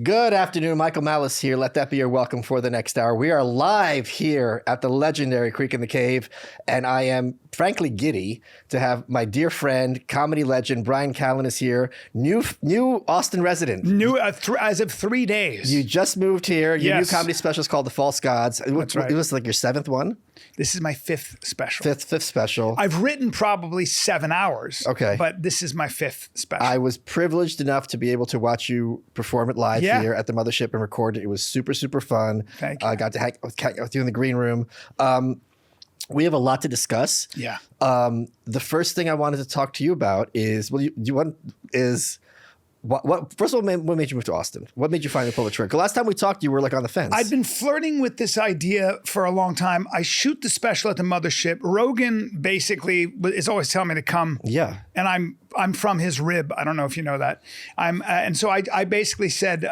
Good afternoon, Michael Malice here. Let that be your welcome for the next hour. We are live here at the legendary Creek in the Cave, and I am frankly giddy to have my dear friend, comedy legend Bryan Callen is here. New Austin resident. New as of 3 days. You just moved here. Your Yes. new comedy special is called The False Gods. That's right. It was like your seventh one? This is my fifth special. Fifth special. I've written probably 7 hours. Okay. But this is my fifth special. I was privileged enough to be able to watch you perform it live Yeah. here at the Mothership and record it. It was super, super fun. Thank you. I got to hang with you in the green room. We have a lot to discuss. Yeah. The first thing I wanted to talk to you about is, first of all, what made you move to Austin? What made you finally pull the trigger? Last time we talked, you were like on the fence. I'd been flirting with this idea for a long time. I shoot the special at the Mothership. Rogan basically is always telling me to come. Yeah. And I'm from his rib. I don't know if you know that. And so I basically said,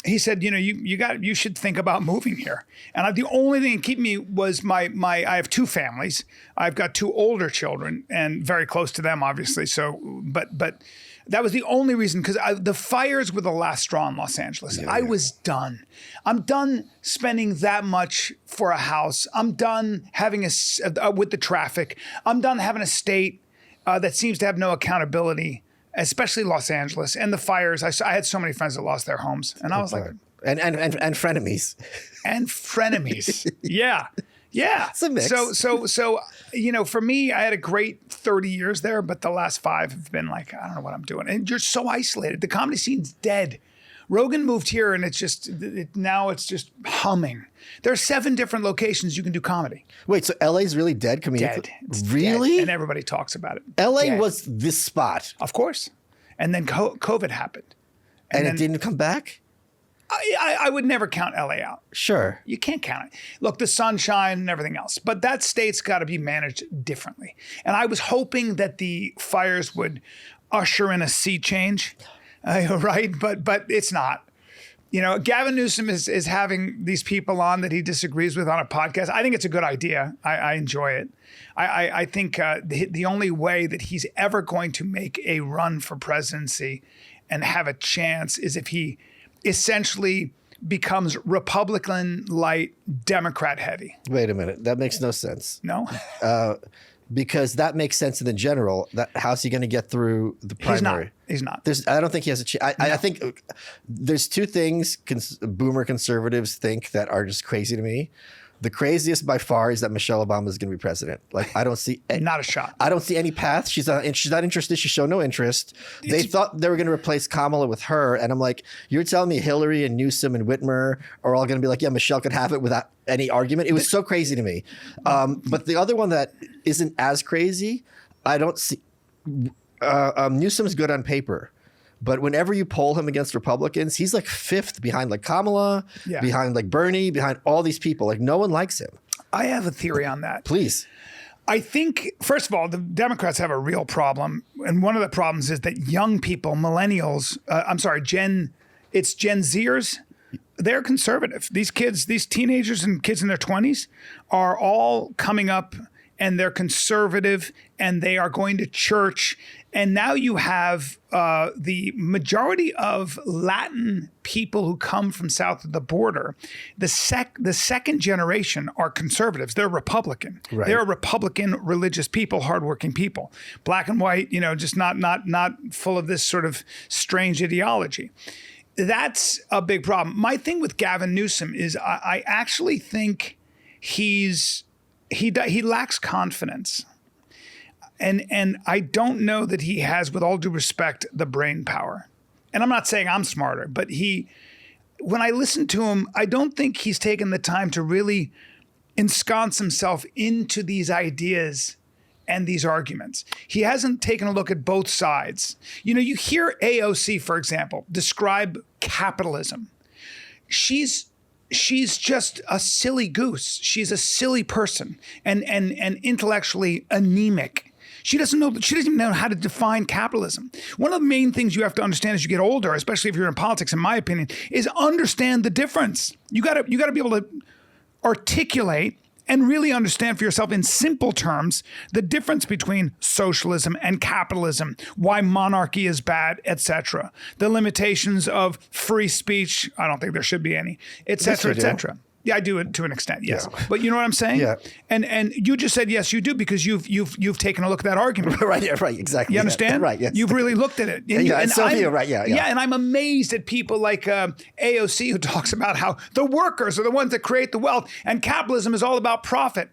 he said, you should think about moving here. And the only thing that kept me was I have two families. I've got two older children and very close to them, obviously. So, but that was the only reason, because the fires were the last straw in Los Angeles. I was done. I'm done spending that much for a house. I'm done having with the traffic. I'm done having a state that seems to have no accountability, especially Los Angeles and the fires. I had so many friends that lost their homes, and I was like, and frenemies. And frenemies. Yeah. Yeah. It's a mix. So, for me, I had a great 30 years there, but the last 5 have been like, I don't know what I'm doing. And you're so isolated. The comedy scene's dead. Rogan moved here and now it's just humming. There are 7 different locations you can do comedy. Wait, so LA's really dead? Dead. It's really? dead. And everybody talks about it. LA Dead. was this spot. Of course. And then COVID happened. And it didn't come back? I would never count LA out. Sure. You can't count it. Look, the sunshine and everything else, but that state's got to be managed differently. And I was hoping that the fires would usher in a sea change, right? But it's not. Gavin Newsom is having these people on that he disagrees with on a podcast. I think it's a good idea. I enjoy it. I think the only way that he's ever going to make a run for presidency and have a chance is if he essentially becomes Republican light, Democrat heavy. Wait a minute. That makes no sense. No? Because that makes sense in the general. How's he going to get through the primary? He's not. I don't think he has a chance. I think there's 2 things boomer conservatives think that are just crazy to me. The craziest by far is that Michelle Obama is going to be president. Like, I don't see not a shot. I don't see any path. She's not interested. She showed no interest. They thought they were going to replace Kamala with her, and I'm like, you're telling me Hillary and Newsom and Whitmer are all going to be like, yeah, Michelle could have it without any argument. It was so crazy to me. But the other one that isn't as crazy, I don't see. Newsom's good on paper. But whenever you poll him against Republicans, he's like 5th behind like Kamala, behind like Bernie, behind all these people. Like, no one likes him. I have a theory on that. Please. I think, first of all, the Democrats have a real problem. And one of the problems is that young people, millennials, it's Gen Zers, they're conservative. These kids, these teenagers and kids in their 20s are all coming up and they're conservative and they are going to church. And now you have the majority of Latin people who come from south of the border. The second generation are conservatives. They're Republican. Right. They're Republican religious people, hardworking people, black and white. Just not full of this sort of strange ideology. That's a big problem. My thing with Gavin Newsom is I actually think he lacks confidence. And I don't know that he has, with all due respect, the brain power. And I'm not saying I'm smarter, but when I listen to him, I don't think he's taken the time to really ensconce himself into these ideas and these arguments. He hasn't taken a look at both sides. You hear AOC, for example, describe capitalism. She's just a silly goose. She's a silly person and intellectually anemic. She doesn't even know how to define capitalism. One of the main things you have to understand as you get older, especially if you're in politics, in my opinion, is understand the difference. You got to be able to articulate and really understand for yourself in simple terms the difference between socialism and capitalism, why monarchy is bad, etc. The limitations of free speech. I don't think there should be any, etc., etc. Yeah, I do it to an extent, yes. Yeah. But you know what I'm saying? Yeah. And you just said yes, you do, because you've taken a look at that argument. Right, yeah, right, exactly. You understand? Yeah. Right, yes. You've really looked at it. And Right, yeah. Yeah, and I'm amazed at people like AOC, who talks about how the workers are the ones that create the wealth and capitalism is all about profit.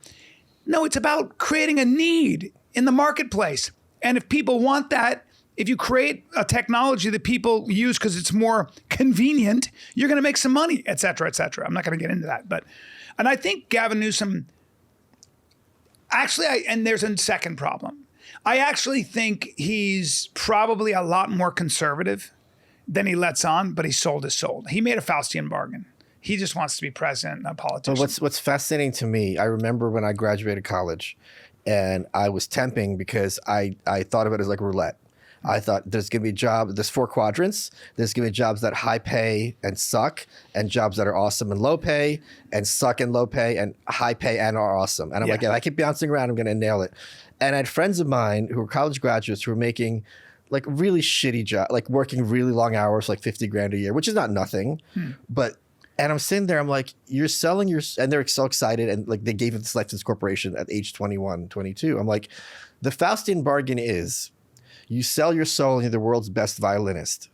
No, it's about creating a need in the marketplace. And if people want that, if you create a technology that people use because it's more convenient, you're going to make some money, et cetera, et cetera. I'm not going to get into that. And I think Gavin Newsom, actually, and there's a second problem. I actually think he's probably a lot more conservative than he lets on, but he sold his soul. He made a Faustian bargain. He just wants to be president, not a politician. But what's fascinating to me, I remember when I graduated college and I was temping because I thought of it as like roulette. I thought there's going to be there's 4 quadrants. There's going to be jobs that high pay and suck, and jobs that are awesome and low pay, and suck and low pay, and high pay and are awesome. And I'm like, if I keep bouncing around, I'm going to nail it. And I had friends of mine who were college graduates who were making like really shitty jobs, like working really long hours, like $50,000 a year, which is not nothing. And I'm sitting there, I'm like, you're selling and they're so excited. And like they gave it this life to this corporation at age 21, 22. I'm like, the Faustian bargain is, you sell your soul and you're the world's best violinist.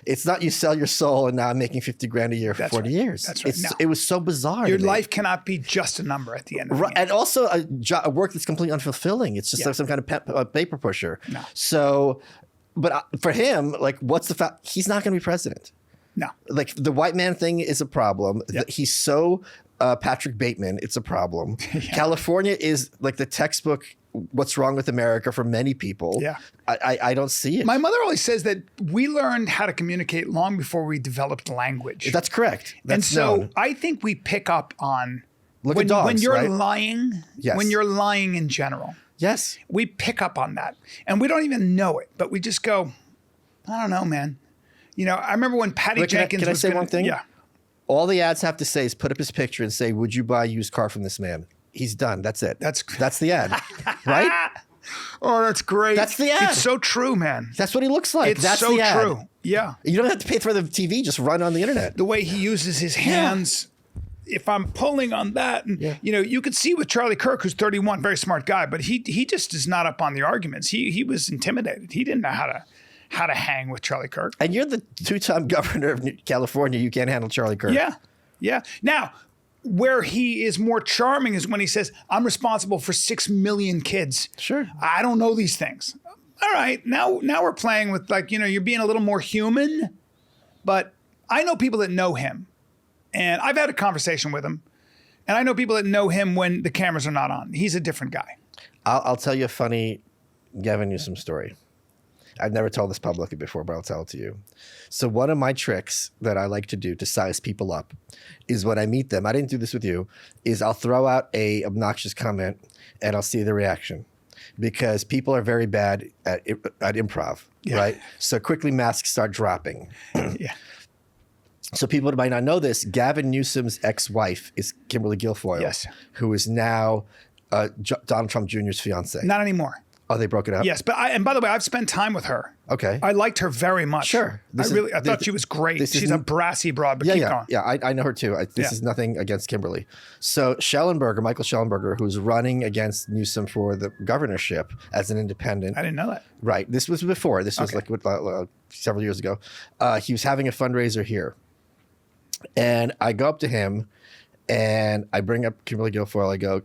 It's not you sell your soul and now I'm making $50,000 a year for 40 years. That's right. It was so bizarre. Your life cannot be just a number at the end of the day. And also a work that's completely unfulfilling. It's just like some kind of paper pusher. No. So, but for him, like, what's the fact? He's not going to be president. No. Like the white man thing is a problem. He's so Patrick Bateman. It's a problem. California is like the textbook what's wrong with America for many people. Yeah. I don't see it. My mother always says that we learned how to communicate long before we developed language. That's correct. And so I think we pick up on when you're lying, Yes. when you're lying in general. Yes. We pick up on that. And we don't even know it, but we just go, I don't know, man. You know, I remember when Patty Jenkins can I was say one thing? Yeah. All the ads have to say is put up his picture and say, would you buy a used car from this man? He's done. That's it. That's the ad, right? Oh, that's great. That's the ad. It's so true, man. That's what he looks like. It's that's so the ad. true. Yeah. You don't have to pay for the TV. Just run on the internet. The way he uses his hands. If I'm pulling on that, and you know, you could see with Charlie Kirk, who's 31, very smart guy, but he just is not up on the arguments. He was intimidated. He didn't know how to hang with Charlie Kirk. And you're the 2-time governor of California. You can't handle Charlie Kirk. Yeah. Now, where he is more charming is when he says, I'm responsible for 6 million kids. Sure. I don't know these things. All right. Now we're playing with, like, you know, you're being a little more human. But I know people that know him. And I've had a conversation with him. And I know people that know him when the cameras are not on. He's a different guy. I'll tell you a funny Gavin Newsom story. I've never told this publicly before, but I'll tell it to you. So one of my tricks that I like to do to size people up is when I meet them, I didn't do this with you, is I'll throw out a obnoxious comment and I'll see the reaction. Because people are very bad at improv, right? So quickly masks start dropping. So people might not know this, Gavin Newsom's ex-wife is Kimberly Guilfoyle, who is now Donald Trump Jr.'s fiance. Not anymore. Oh, they broke it up? Yes, but and by the way, I've spent time with her. Okay. I liked her very much. Sure. I thought she was great. She's a brassy broad, but keep going. Yeah, I know her too. This is nothing against Kimberly. So Michael Schellenberger, who's running against Newsom for the governorship as an independent. I didn't know that. Right. This was before. This was like several years ago. He was having a fundraiser here. And I go up to him and I bring up Kimberly Guilfoyle. I go,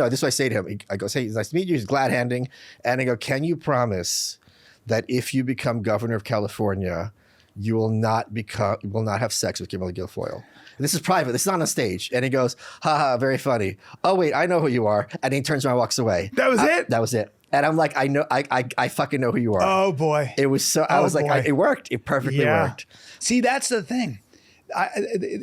this is what I say to him. I go, hey, it's nice to meet you. He's glad handing. And I go, can you promise that if you become governor of California, you will not have sex with Kimberly Guilfoyle? And this is private. This is not on stage. And he goes, haha, very funny. Oh, wait, I know who you are. And he turns around and walks away. That was it? That was it. And I'm like, I fucking know who you are. Oh, boy. It was so, I was like, it worked. It perfectly worked. See, that's the thing.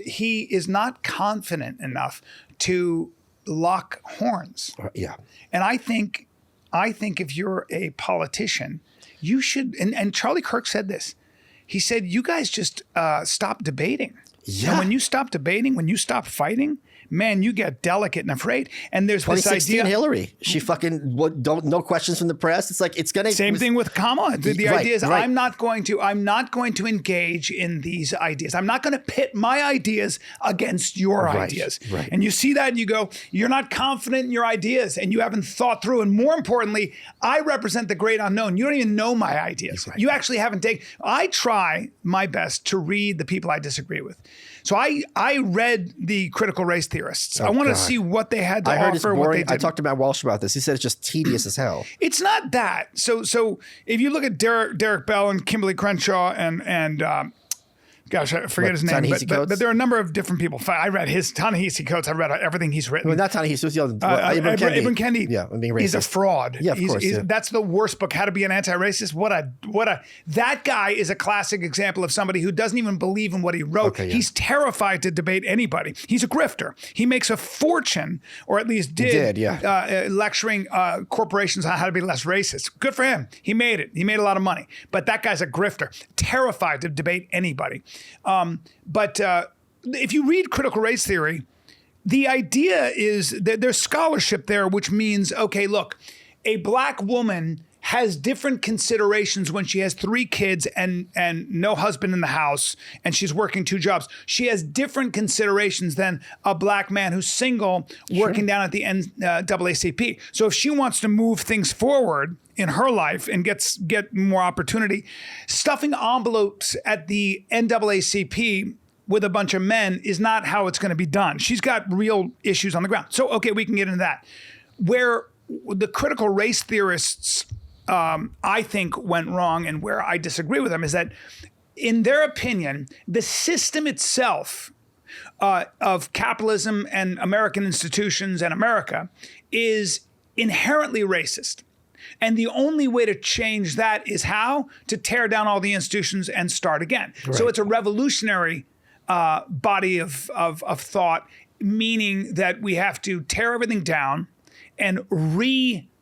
He is not confident enough to lock horns. Yeah. And I think if you're a politician, you should, and Charlie Kirk said this. He said, you guys just stop debating. Yeah. And when you stop debating, when you stop fighting, man, you get delicate and afraid. And there's this 2016 idea. Hillary, she fucking no questions from the press. It's like it's gonna Same thing with Kamala. The idea is right. I'm not going to engage in these ideas. I'm not going to pit my ideas against your ideas. Right. And you see that and you go, you're not confident in your ideas and you haven't thought through. And more importantly, I represent the great unknown. You don't even know my ideas. Right. You actually haven't taken. I try my best to read the people I disagree with. So I read the critical race theorists. I want to see what they had to I heard offer. it's boring. I talked to Matt Walsh about this. He said it's just tedious as hell. It's not that. So if you look at Derek Bell and Kimberly Crenshaw and gosh, I forget his name, but there are a number of different people. I read his Ta-Nehisi Coates. I read everything he's written. Well, not Ta-Nehisi. It was the other Ibn Kendi. Yeah, I'm being racist. He's a fraud. Yeah, of course. That's the worst book, How to Be an Anti-Racist. That guy is a classic example of somebody who doesn't even believe in what he wrote. Okay, yeah. He's terrified to debate anybody. He's a grifter. He makes a fortune, or at least did, lecturing corporations on how to be less racist. Good for him. He made it. He made a lot of money. But that guy's a grifter, terrified to debate anybody. But if you read critical race theory, the idea is that there's scholarship there, which means, okay, look, a black woman has different considerations when she has 3 kids and no husband in the house and she's working 2 jobs. She has different considerations than a black man who's single working down at the NAACP. So if she wants to move things forward in her life and get more opportunity, stuffing envelopes at the NAACP with a bunch of men is not how it's going to be done. She's got real issues on the ground. So, okay, we can get into that. Where the critical race theorists, I think, went wrong and where I disagree with them is that, in their opinion, the system itself of capitalism and American institutions and America is inherently racist. And the only way to change that is how? To tear down all the institutions and start again. Right. So it's a revolutionary body of thought, meaning that we have to tear everything down and rethink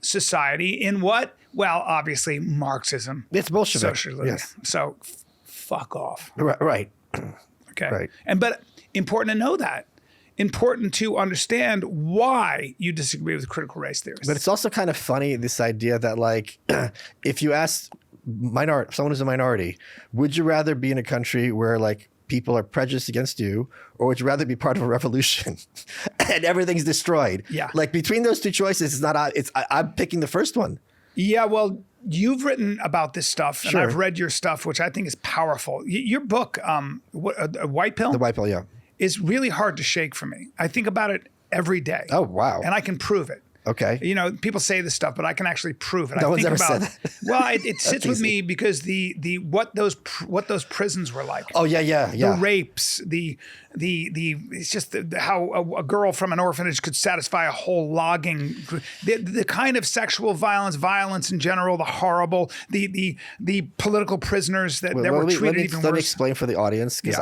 society in what? Well, obviously Marxism. It's Bolshevik. Socialism. Yes. So fuck off. Right. Okay. Right. But important to know that. Important to understand why you disagree with critical race theorists. But it's also kind of funny, this idea that, like, if you ask someone who's a minority, would you rather be in a country where, like, people are prejudiced against you, or would you rather be part of a revolution and everything's destroyed? Yeah. Like, between those 2 choices, I'm picking the first one. Yeah, well, you've written about this stuff, and Sure. I've read your stuff, which I think is powerful. Your book, White Pill? The white pill, yeah. Is really hard to shake for me. I think about it every day. Oh, wow. And I can prove it. Okay. You know, people say this stuff, but I can actually prove it. No I one's think ever about, said that. Well, it sits with easy. me because what those prisons were like. Oh, yeah. The rapes, it's just how a girl from an orphanage could satisfy a whole logging, the kind of sexual violence in general, the horrible, the political prisoners that were treated even worse. Let me explain for the audience, because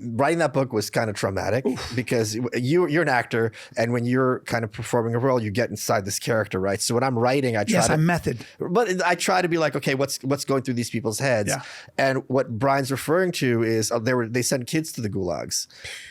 writing that book was kind of traumatic. Oof. Because you're an actor, and when you're kind of performing a role, you get inside this character, right? So when I'm writing, I'm method, but I try to be like, okay, what's going through these people's heads? Yeah. And what Bryan's referring to is they sent kids to the gulags,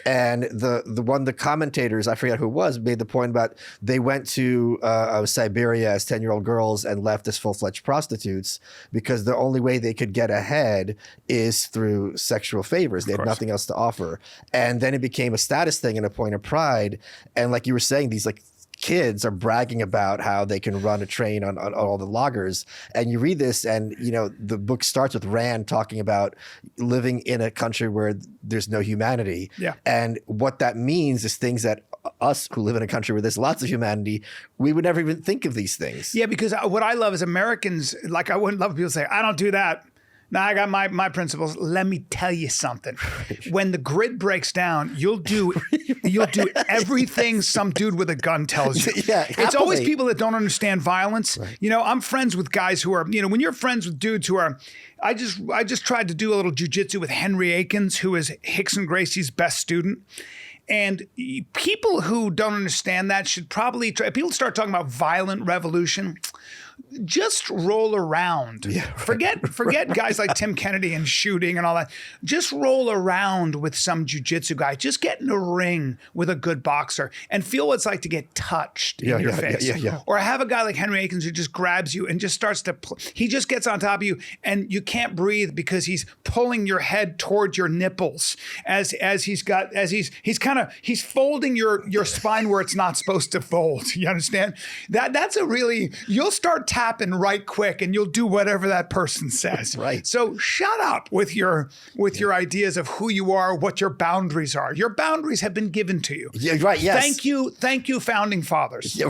and the commentators, I forget who it was, made the point about they went to Siberia as 10-year-old girls and left as full-fledged prostitutes because the only way they could get ahead is through sexual favors. They had nothing else to offer, and then it became a status thing and a point of pride. And like you were saying, these like kids are bragging about how they can run a train on all the loggers. And you read this, and you know the book starts with Rand talking about living in a country where there's no humanity. Yeah. And what that means is things that us who live in a country where there's lots of humanity, we would never even think of these things. Yeah, because what I love is Americans, like, I wouldn't love people to say, I don't do that. Now I got my principles. Let me tell you something. When the grid breaks down, you'll do everything some dude with a gun tells you. Yeah, it's always people that don't understand violence. Right. You know, I'm friends with guys who are, you know, when you're friends with dudes who are, I just tried to do a little jujitsu with Henry Akins, who is Hickson Gracie's best student. And people who don't understand that should probably try. People start talking about violent revolution. just roll around. Yeah, right. Forget guys like Tim Kennedy and shooting and all that. Just roll around with some jiu-jitsu guy. Just get in a ring with a good boxer and feel what it's like to get touched in your face. Yeah. Or have a guy like Henry Akins who just grabs you and just starts to, he just gets on top of you and you can't breathe because he's pulling your head towards your nipples as he's folding your spine where it's not supposed to fold. You understand? That's a really, you'll start tapping right quick and you'll do whatever that person says. Right. So shut up with your ideas of who you are, what your boundaries are. Your boundaries have been given to you. Yeah, right. Yes. Thank you, founding fathers. Yeah,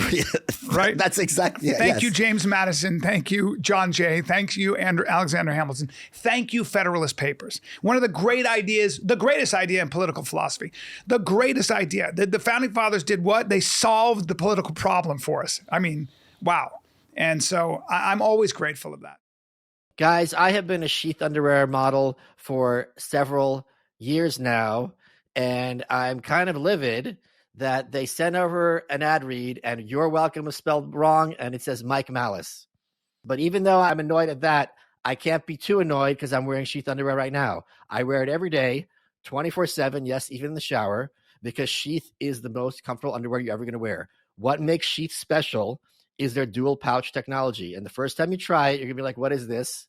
right. That's exactly. Yeah, Thank you, James Madison. Thank you, John Jay. Thank you, Alexander Hamilton. Thank you, Federalist Papers. One of the great ideas, the greatest idea in political philosophy, the greatest idea. The founding fathers did what? They solved the political problem for us. I mean, wow. And so I'm always grateful of that. Guys, I have been a sheath underwear model for several years now, and I'm kind of livid that they sent over an ad read and "You're welcome" is spelled wrong, and it says Mike Malice. But even though I'm annoyed at that, I can't be too annoyed because I'm wearing sheath underwear right now. I wear it every day, 24/7, yes, even in the shower, because sheath is the most comfortable underwear you're ever going to wear. What makes sheath special is their dual pouch technology. And the first time you try it, you're going to be like, what is this?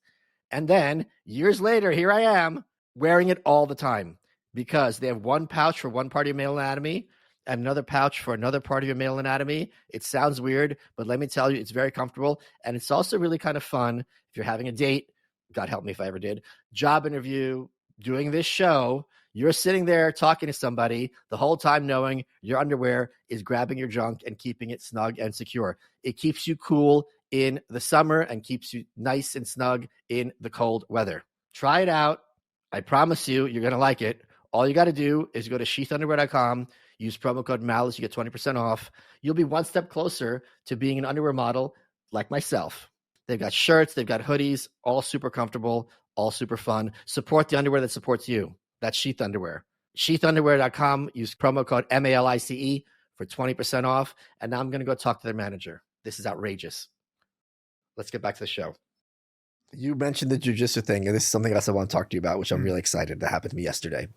And then years later, here I am wearing it all the time because they have one pouch for one part of your male anatomy and another pouch for another part of your male anatomy. It sounds weird, but let me tell you, it's very comfortable. And it's also really kind of fun if you're having a date. God help me if I ever did. Job interview, doing this show. You're sitting there talking to somebody the whole time knowing your underwear is grabbing your junk and keeping it snug and secure. It keeps you cool in the summer and keeps you nice and snug in the cold weather. Try it out. I promise you, you're going to like it. All you got to do is go to sheathunderwear.com, use promo code Malice, you get 20% off. You'll be one step closer to being an underwear model like myself. They've got shirts, they've got hoodies, all super comfortable, all super fun. Support the underwear that supports you. That's Sheath Underwear. Sheathunderwear.com. Use promo code MALICE for 20% off. And now I'm going to go talk to their manager. This is outrageous. Let's get back to the show. You mentioned the jiu-jitsu thing, and this is something else I want to talk to you about, which I'm really excited that happened to me yesterday.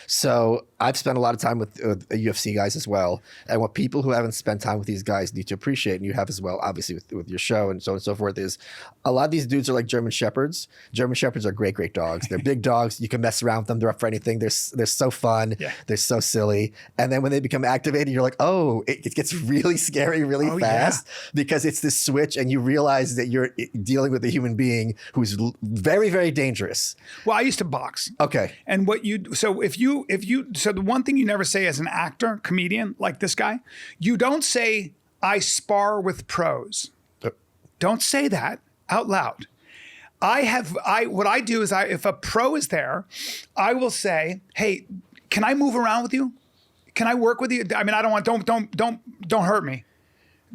So I've spent a lot of time with UFC guys as well, and what people who haven't spent time with these guys need to appreciate, and you have as well, obviously, with your show and so on and so forth, is a lot of these dudes are like German Shepherds. German Shepherds are great dogs. They're big dogs. You can mess around with them. They're up for anything. They're so fun. Yeah. They're so silly. And then when they become activated, you're like, oh, it gets really scary really fast because it's this switch, and you realize that you're dealing with a human being who's very, very dangerous. Well, I used to box. Okay. And so the one thing you never say as an actor, comedian like this guy, you don't say, I spar with pros. Don't say that out loud. What I do is if a pro is there, I will say, hey, can I move around with you? Can I work with you? I mean, I don't want, don't hurt me.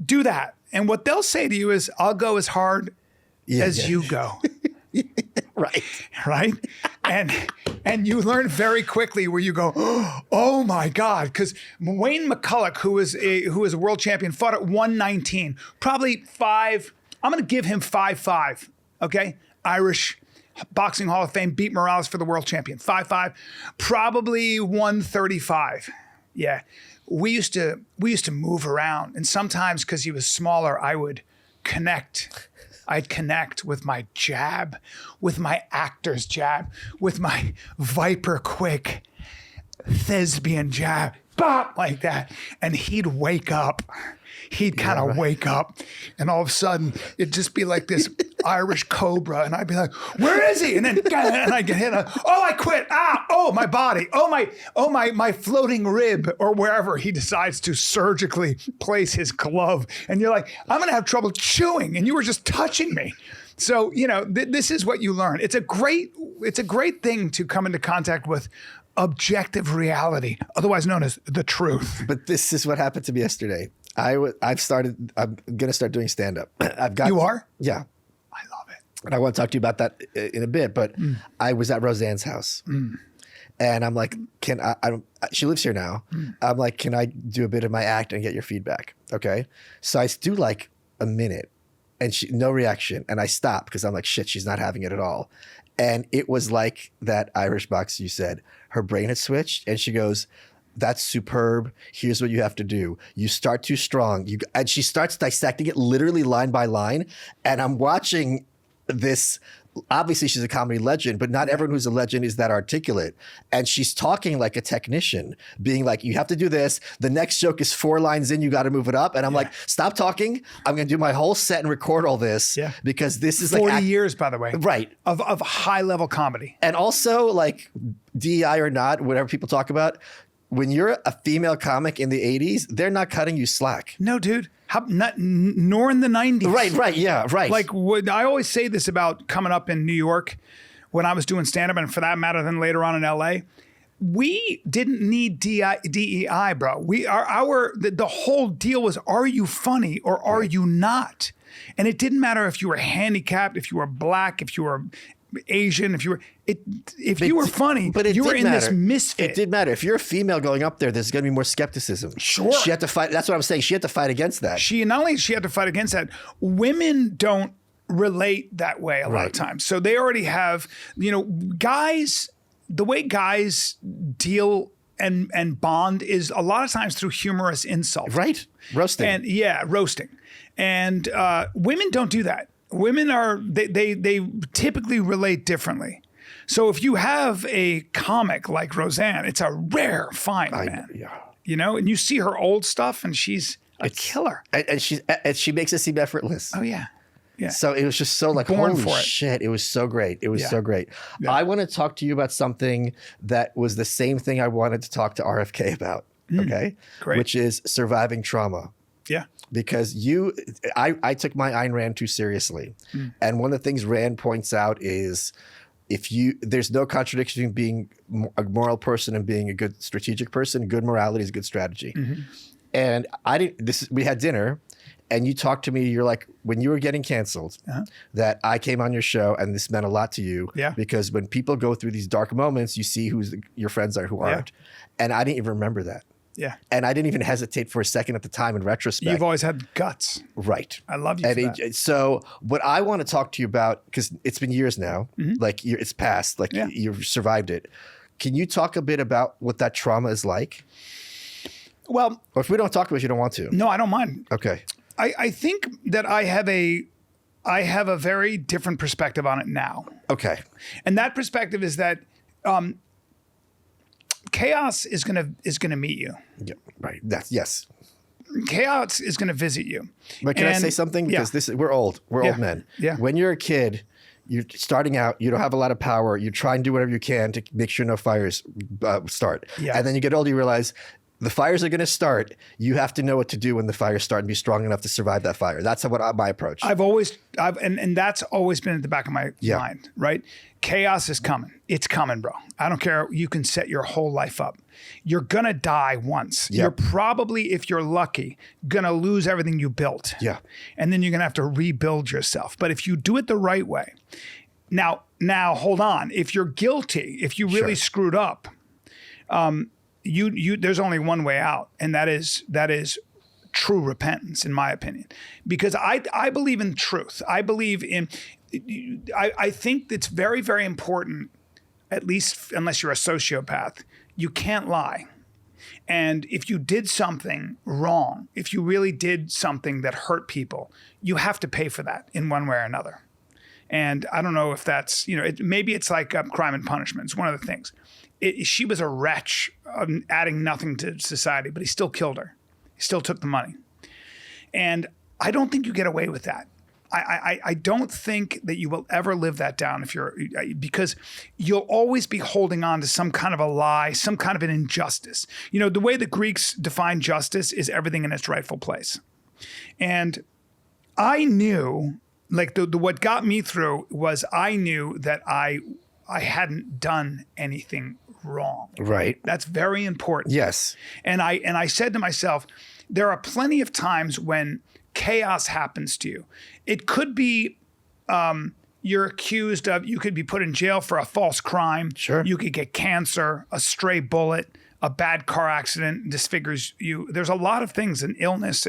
Do that. And what they'll say to you is, I'll go as hard as you go. Right. And you learn very quickly where you go, oh my God. Because Wayne McCulloch, who is a world champion, fought at 119, probably I'm going to give him 5'5", okay? Irish Boxing Hall of Fame, beat Morales for the world champion. 5'5", probably 135. Yeah. We used to move around, and sometimes because he was smaller, I'd connect with my jab, with my actor's jab, with my Viper quick thespian jab, bop, like that. And he'd wake up. He'd kind of wake up, and all of a sudden it'd just be like this Irish cobra, and I'd be like, "Where is he?" And then and I get hit. I quit. My body. My floating rib, or wherever he decides to surgically place his glove. And you're like, I'm gonna have trouble chewing, and you were just touching me. So this is what you learn. It's a great thing to come into contact with objective reality, otherwise known as the truth. But this is what happened to me yesterday. I'm going to start doing stand-up. You are? Yeah. I love it. And I want to talk to you about that in a bit, but I was at Roseanne's house and I'm like, she lives here now. I'm like, can I do a bit of my act and get your feedback? Okay. So I do like a minute And no reaction. And I stopped because I'm like, shit, she's not having it at all. And it was like that Irish box you said. Her brain had switched and she goes, that's superb. Here's what you have to do. You start too strong. And she starts dissecting it literally line by line. And I'm watching this. Obviously, she's a comedy legend, but not everyone who's a legend is that articulate. And she's talking like a technician, being like, you have to do this. The next joke is 4 lines in. You got to move it up. And I'm like, stop talking. I'm going to do my whole set and record all this because this is 40 like years, by the way. Right. Of high level comedy. And also, like, DEI or not, whatever people talk about, when you're a female comic in the 80s, they're not cutting you slack. No, dude. Nor in the 90s. Right, yeah, right. Like, I always say this about coming up in New York when I was doing stand-up, and for that matter, then later on in LA. We didn't need DEI, bro. The whole deal was, are you funny or are you not? And it didn't matter if you were handicapped, if you were black, if you were Asian, if you were funny, but you were in this misfit. It did matter. If you're a female going up there, there's going to be more skepticism. Sure. She had to fight. That's what I'm saying. She had to fight against that. Not only she had to fight against that, women don't relate that way a lot of times. So they already have, guys, the way guys deal and bond is a lot of times through humorous insult. Right. Roasting. Roasting. And women don't do that. Women they typically relate differently. So if you have a comic like Roseanne, it's a rare find, man. Yeah. And you see her old stuff and she's a killer. And she makes it seem effortless. Oh, yeah. Yeah. So it was just so like, Born holy for it. shit. It was so great. It was so great. Yeah. I want to talk to you about something that was the same thing I wanted to talk to RFK about. Okay. Great. Which is surviving trauma. Yeah. Because I took my Ayn Rand too seriously. And one of the things Rand points out is there's no contradiction between being a moral person and being a good strategic person. Good morality is good strategy. And we had dinner and you talked to me, you're like, when you were getting canceled, that I came on your show and this meant a lot to you. Yeah. Because when people go through these dark moments, you see who your friends are, who aren't. And I didn't even remember that. Yeah. And I didn't even hesitate for a second at the time in retrospect. You've always had guts. Right. I love you for that. So what I want to talk to you about, because it's been years now, like it's past, like you've survived it. Can you talk a bit about what that trauma is like? Well, or if we don't talk about it, you don't want to. No, I don't mind. Okay. I think that I have a very different perspective on it now. Okay. And that perspective is that chaos is gonna meet you. Yeah, right. Yes. Chaos is gonna visit you. But can I say something? Because we're old. We're old men. Yeah. When you're a kid, you're starting out, you don't have a lot of power. You try and do whatever you can to make sure no fires start. Yeah. And then you get older, you realize the fires are going to start. You have to know what to do when the fires start and be strong enough to survive that fire. That's my approach. And that's always been at the back of my mind, right? Chaos is coming. It's coming, bro. I don't care. You can set your whole life up. You're going to die once. Yep. You're probably, if you're lucky, going to lose everything you built. Yeah. And then you're going to have to rebuild yourself. But if you do it the right way, now hold on. If you're guilty, if you really screwed up, there's only one way out, and that is true repentance, in my opinion, because I believe in truth. I believe in. I think it's very, very important. At least, unless you're a sociopath, you can't lie. And if you did something wrong, if you really did something that hurt people, you have to pay for that in one way or another. And I don't know if that's maybe it's like Crime and Punishment. It's one of the things. She was a wretch, adding nothing to society, but he still killed her. He still took the money. And I don't think you get away with that. I don't think that you will ever live that down because you'll always be holding on to some kind of a lie, some kind of an injustice. The way the Greeks define justice is everything in its rightful place. And I knew, like what got me through was I knew that I hadn't done anything wrong. Right. That's very important. Yes. And I said to myself, there are plenty of times when chaos happens to you. It could be you're accused of, you could be put in jail for a false crime. Sure. You could get cancer, a stray bullet, a bad car accident disfigures you. There's a lot of things, an illness.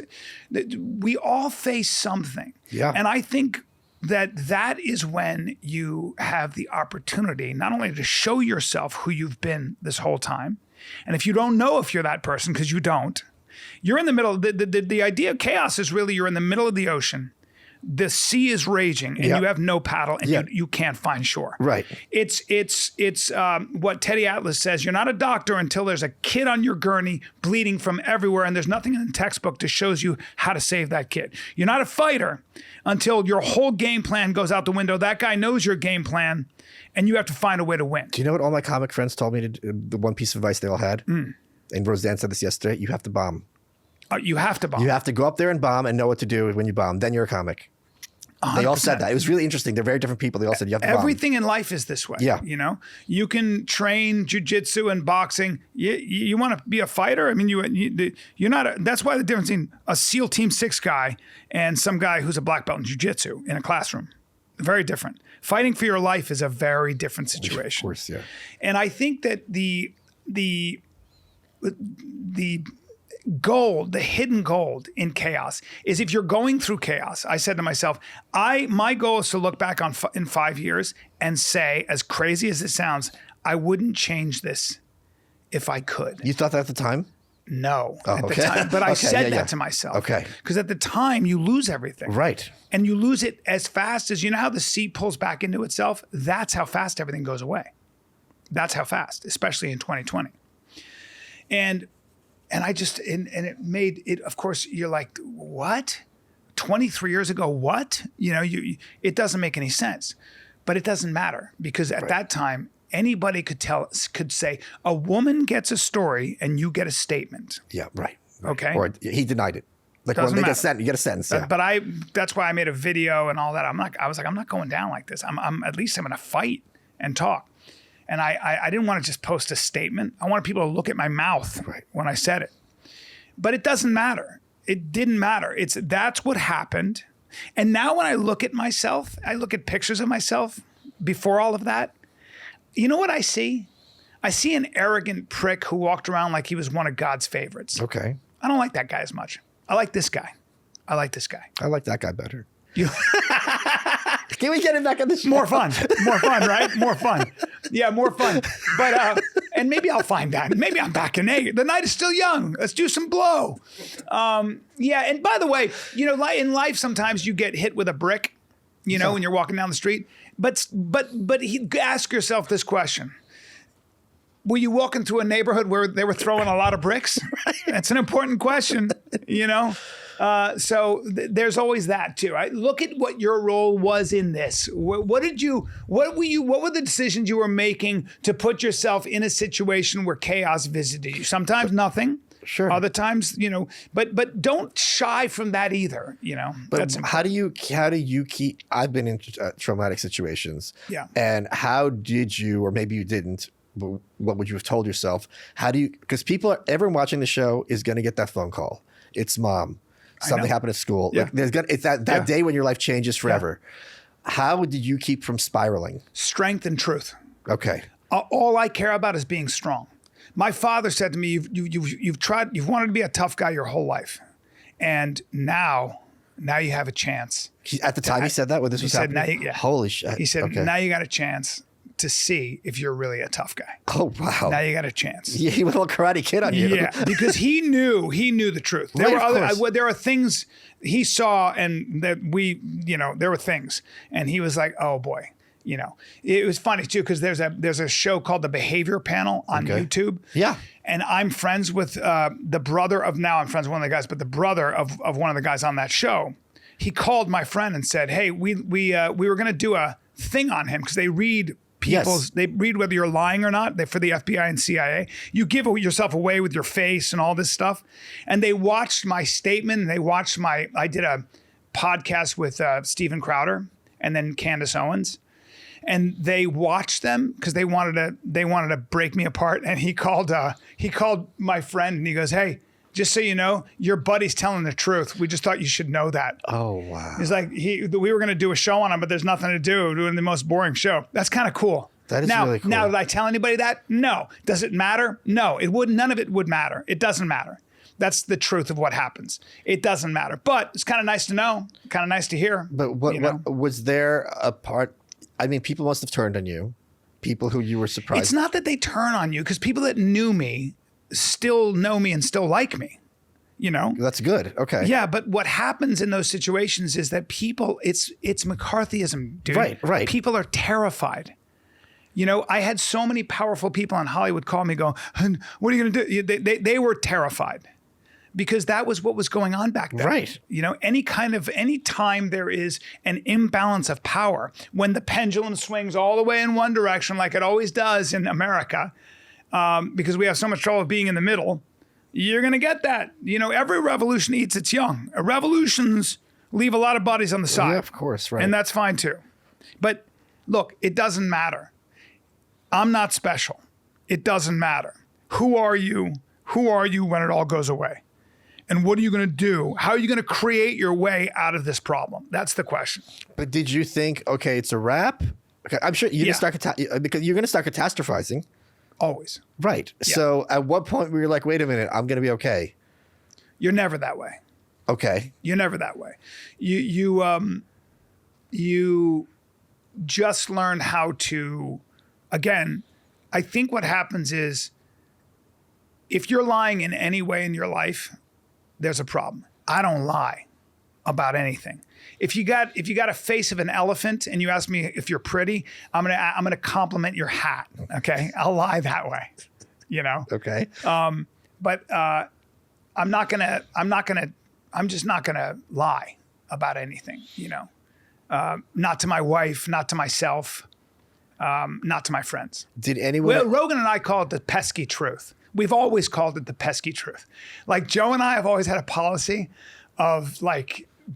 We all face something. Yeah. And I think that is when you have the opportunity not only to show yourself who you've been this whole time, and if you don't know if you're that person, because you don't, you're in the middle. The idea of chaos is really you're in the middle of the ocean. The sea is raging and you have no paddle and you can't find shore. Right. It's what Teddy Atlas says. You're not a doctor until there's a kid on your gurney bleeding from everywhere and there's nothing in the textbook that shows you how to save that kid. You're not a fighter until your whole game plan goes out the window. That guy knows your game plan and you have to find a way to win. Do you know what all my comic friends told me to do? The one piece of advice they all had? And Roseanne said this yesterday. You have to bomb. You have to bomb. You have to go up there and bomb and know what to do when you bomb. Then you're a comic. 100%. They all said that. It was really interesting. They're very different people. They all said you have to bomb. Everything in life is this way. Yeah. You know, you can train jujitsu and boxing. You want to be a fighter? I mean, you're not. That's why the difference in a SEAL Team 6 guy and some guy who's a black belt in jujitsu in a classroom, very different. Fighting for your life is a very different situation. Of course, yeah. And I think that the gold, the hidden gold in chaos is if you're going through chaos. I said to myself, my goal is to look back in 5 years and say, as crazy as it sounds, I wouldn't change this if I could. You thought that at the time? No, at the time. But I said that to myself. Okay. Because at the time, you lose everything. Right. And you lose it as fast as, you know how the sea pulls back into itself? That's how fast everything goes away. That's how fast, especially in 2020. And I just, and it made it, of course, you're like, what? 23 years ago, what? You know, it doesn't make any sense, but it doesn't matter because at that time, anybody could say, a woman gets a story and you get a statement. Yeah, right. Okay. Or he denied it. Like Doesn't when they matter. you get a sentence. Yeah. But that's why I made a video and all that. I was like, I'm not going down like this. At least I'm going to fight and talk. And I didn't want to just post a statement. I wanted people to look at my mouth when I said it. But it doesn't matter. It didn't matter. That's what happened. And now when I look at myself, I look at pictures of myself before all of that. You know what I see? I see an arrogant prick who walked around like he was one of God's favorites. Okay. I don't like that guy as much. I like this guy. I like this guy. I like that guy better. You Can we get him back on the show? More fun, right? More fun. Yeah, more fun. But and maybe I'll find that. Maybe I'm back in A. The night is still young. Let's do some blow. Yeah, and by the way, you know, in life sometimes you get hit with a brick, you know, when you're walking down the street. But ask yourself this question. Were you walking through a neighborhood where they were throwing a lot of bricks? That's an important question, you know? So there's always that too. Right? Look at what your role was in this. What were the decisions you were making to put yourself in a situation where chaos visited you? Sometimes nothing. Sure. Other times, you know, but don't shy from that either, you know. But how do you keep, I've been in traumatic situations. Yeah. And how did you, or maybe you didn't, but what would you have told yourself? Because everyone watching the show is going to get that phone call. It's mom. Something happened at school. Yeah. Like it's that day when your life changes forever. Yeah. How did you keep from spiraling? Strength and truth. Okay. All I care about is being strong. My father said to me, you've wanted to be a tough guy your whole life. And now you have a chance. At the time he said that when this was happening? Holy shit. He said, now you got a chance to see if you're really a tough guy. Oh, wow. Now you got a chance. Yeah, he went a little Karate Kid on you. Yeah, because he knew the truth. There are things he saw and that there were things. And he was like, oh boy. You know, it was funny too, because there's a show called The Behavior Panel on YouTube. Yeah. And I'm friends with the brother of, now I'm friends with one of the guys, but the brother of one of the guys on that show. He called my friend and said, hey, we were going to do a thing on him because they read they read whether you're lying or not. For the FBI and CIA, you give yourself away with your face and all this stuff. And they watched my statement. And I did a podcast with Steven Crowder and then Candace Owens. And they watched them because they wanted to break me apart. And he called my friend and he goes, hey, just so you know, your buddy's telling the truth. We just thought you should know that. Oh, wow. He's like, we were going to do a show on him, but there's nothing to do. We're doing the most boring show. That's kind of cool. That is now, really cool. Now, did I tell anybody that? No. Does it matter? No. It would. None of it would matter. It doesn't matter. That's the truth of what happens. It doesn't matter. But it's kind of nice to know. Kind of nice to hear. But what was there a part? I mean, people must have turned on you. People who you were surprised. It's not that they turn on you, because people that knew me still know me and still like me. That's good. Okay. Yeah, but what happens in those situations is that people, it's McCarthyism, dude. Right. People are terrified. I had so many powerful people in Hollywood call me, go, "What are you going to do?" They were terrified, because that was what was going on back then. Right. Any time there is an imbalance of power, when the pendulum swings all the way in one direction, like it always does in America, because we have so much trouble being in the middle, you're going to get that. Every revolution eats its young. Revolutions leave a lot of bodies on the side. Yeah, of course, right. And that's fine too. But look, it doesn't matter. I'm not special. It doesn't matter. Who are you? Who are you when it all goes away? And what are you going to do? How are you going to create your way out of this problem? That's the question. But did you think, okay, it's a wrap? Okay, I'm sure you didn't start because you're going to start catastrophizing. Always. Right. Yeah. So at what point were you like, wait a minute, I'm going to be okay? You're never that way. Okay. You're never that way. You just learn how to, again, I think what happens is, if you're lying in any way in your life, there's a problem. I don't lie about anything. If you got a face of an elephant and you ask me if you're pretty, I'm gonna compliment your hat. Okay, I'll lie that way. Okay. But I'm just not gonna lie about anything. Not to my wife, not to myself, not to my friends. Did anyone? Well, Rogan and I call it the pesky truth. We've always called it the pesky truth. Like Joe and I have always had a policy of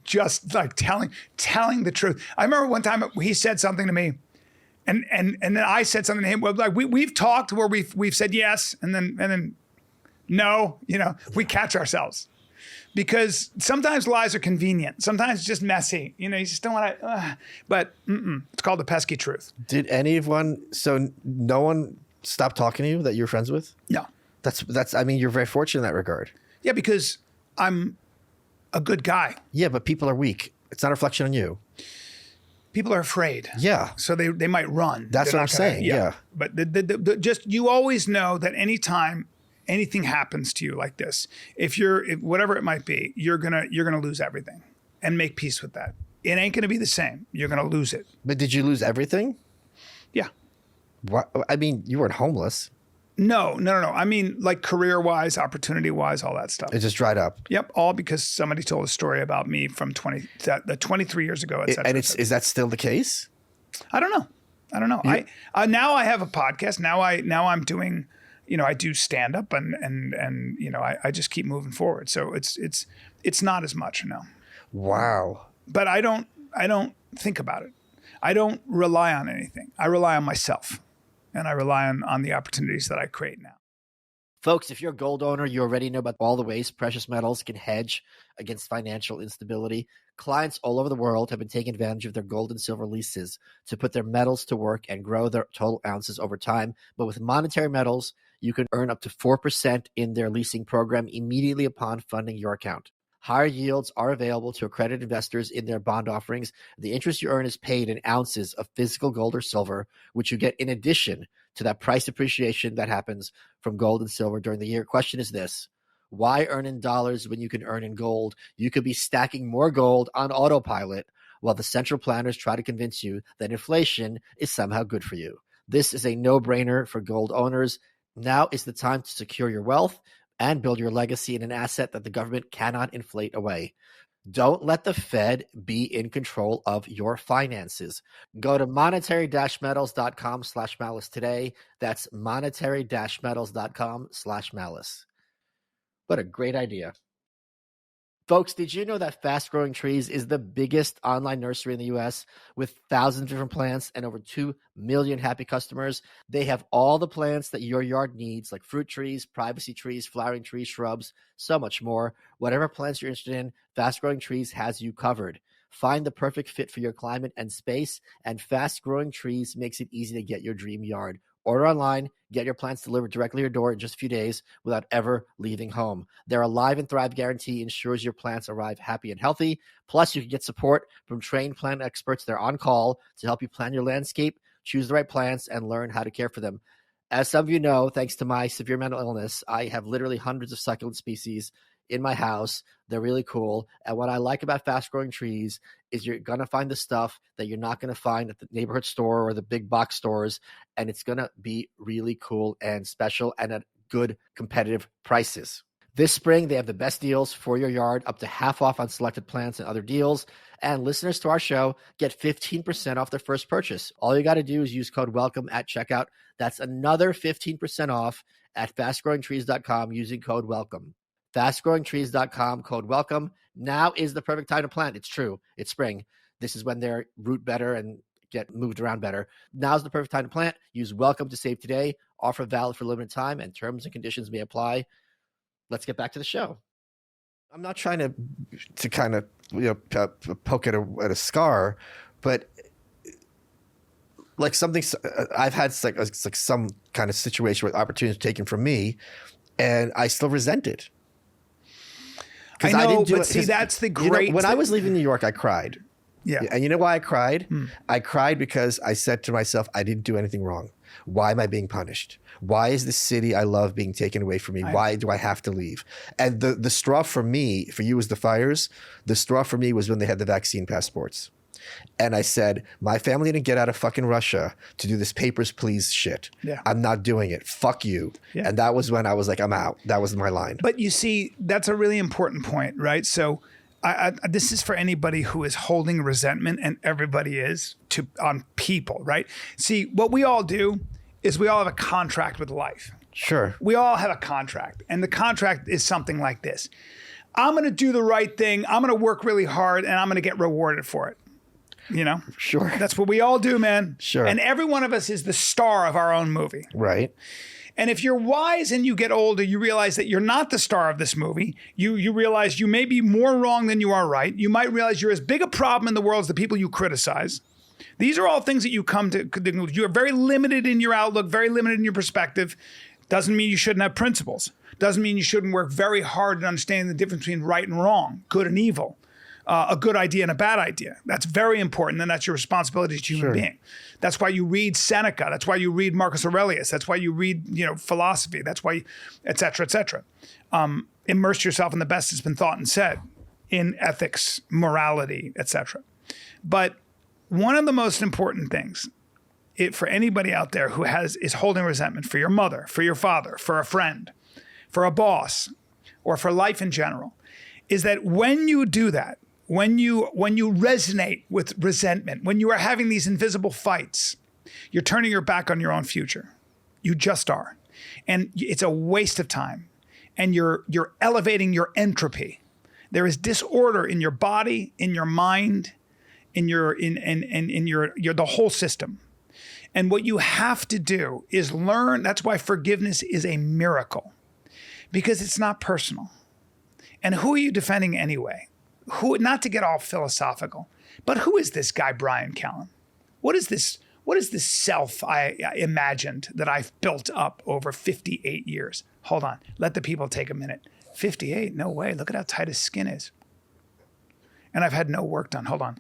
just telling the truth. I remember one time he said something to me, and then I said something to him. Like we've talked where we've said yes and then no. We catch ourselves, because sometimes lies are convenient. Sometimes it's just messy. You just don't want to. But it's called the pesky truth. Did anyone? So no one stopped talking to you that you're friends with? No. That's. I mean, you're very fortunate in that regard. Yeah, because I'm a good guy. Yeah, but people are weak. It's not a reflection on you. People are afraid. Yeah. So they might run. That's what I'm saying. Yeah. But just you always know that anytime anything happens to you like this, if whatever it might be, you're gonna lose everything and make peace with that. It ain't gonna be the same. You're gonna lose it. But did you lose everything? Yeah. What? I mean, you weren't homeless. No. I mean, like career-wise, opportunity-wise, all that stuff. It just dried up. Yep, all because somebody told a story about me from 23 years ago, et cetera, and is that still the case? I don't know. Yeah. I now I have a podcast. Now I'm doing, I do stand up and I just keep moving forward. So it's not as much now. Wow. But I don't think about it. I don't rely on anything. I rely on myself. And I rely on the opportunities that I create now. Folks, if you're a gold owner, you already know about all the ways precious metals can hedge against financial instability. Clients all over the world have been taking advantage of their gold and silver leases to put their metals to work and grow their total ounces over time. But with monetary metals, you can earn up to 4% in their leasing program immediately upon funding your account. Higher yields are available to accredited investors in their bond offerings. The interest you earn is paid in ounces of physical gold or silver, which you get in addition to that price appreciation that happens from gold and silver during the year. Question is this: why earn in dollars when you can earn in gold? You could be stacking more gold on autopilot while the central planners try to convince you that inflation is somehow good for you. This is a no-brainer for gold owners. Now is the time to secure your wealth and build your legacy in an asset that the government cannot inflate away. Don't let the Fed be in control of your finances. Go to monetary-metals.com/malice today. That's monetary-metals.com/malice. What a great idea. Folks, did you know that Fast Growing Trees is the biggest online nursery in the U.S. with thousands of different plants and over 2 million happy customers? They have all the plants that your yard needs, like fruit trees, privacy trees, flowering trees, shrubs, so much more. Whatever plants you're interested in, Fast Growing Trees has you covered. Find the perfect fit for your climate and space, and Fast Growing Trees makes it easy to get your dream yard. Order online, get your plants delivered directly to your door in just a few days without ever leaving home. Their Alive and Thrive guarantee ensures your plants arrive happy and healthy. Plus, you can get support from trained plant experts. They're on call to help you plan your landscape, choose the right plants, and learn how to care for them. As some of you know, thanks to my severe mental illness, I have literally hundreds of succulent species in my house. They're really cool. And what I like about Fast Growing Trees is you're going to find the stuff that you're not going to find at the neighborhood store or the big box stores. And it's going to be really cool and special and at good competitive prices. This spring, they have the best deals for your yard, up to half off on selected plants and other deals. And listeners to our show get 15% off their first purchase. All you got to do is use code WELCOME at checkout. That's another 15% off at fastgrowingtrees.com using code WELCOME. Fastgrowingtrees.com, code WELCOME. Now is the perfect time to plant. It's true. It's spring. This is when they root better and get moved around better. Now's the perfect time to plant. Use WELCOME to save today. Offer valid for limited time, and terms and conditions may apply. Let's get back to the show. I'm not trying to kind of poke at a scar, but like something I've had like some kind of situation where opportunities taken from me, and I still resent it. I know, but see, that's the great. When I was leaving New York, I cried. Yeah, and you know why I cried? I cried because I said to myself, I didn't do anything wrong. Why am I being punished? Why is the city I love being taken away from me? Why do I have to leave? And the straw for me, for you was the fires. The straw for me was when they had the vaccine passports. And I said, my family didn't get out of fucking Russia to do this papers, please shit. Yeah. I'm not doing it. Fuck you. Yeah. And that was when I was like, I'm out. That was my line. But you see, that's a really important point, right? So this is for anybody who is holding resentment, and everybody is, on people, right? See, what we all do is we all have a contract with life. Sure. We all have a contract. And the contract is something like this. I'm going to do the right thing. I'm going to work really hard, and I'm going to get rewarded for it. You know? Sure. That's what we all do, man. Sure. And every one of us is the star of our own movie. Right. And if you're wise and you get older, you realize that you're not the star of this movie. You realize you may be more wrong than you are right. You might realize you're as big a problem in the world as the people you criticize. These are all things that you come to. You're very limited in your outlook, very limited in your perspective. Doesn't mean you shouldn't have principles. Doesn't mean you shouldn't work very hard in understanding the difference between right and wrong, good and evil. A good idea and a bad idea. That's very important, and that's your responsibility as a human being. That's why you read Seneca. That's why you read Marcus Aurelius. That's why you read, philosophy. That's why, et cetera, et cetera. Immerse yourself in the best that's been thought and said in ethics, morality, et cetera. But one of the most important things for anybody out there who is holding resentment for your mother, for your father, for a friend, for a boss, or for life in general, is that when you do that, when you resonate with resentment, when you are having these invisible fights, you're turning your back on your own future. You just are. And it's a waste of time. And you're elevating your entropy. There is disorder in your body, in your mind, in your the whole system. And what you have to do is learn. That's why forgiveness is a miracle, because it's not personal. And who are you defending anyway? Who, not to get all philosophical, but who is this guy, Bryan Callen? What is this self I imagined that I've built up over 58 years? Hold on. Let the people take a minute. 58? No way. Look at how tight his skin is. And I've had no work done. Hold on.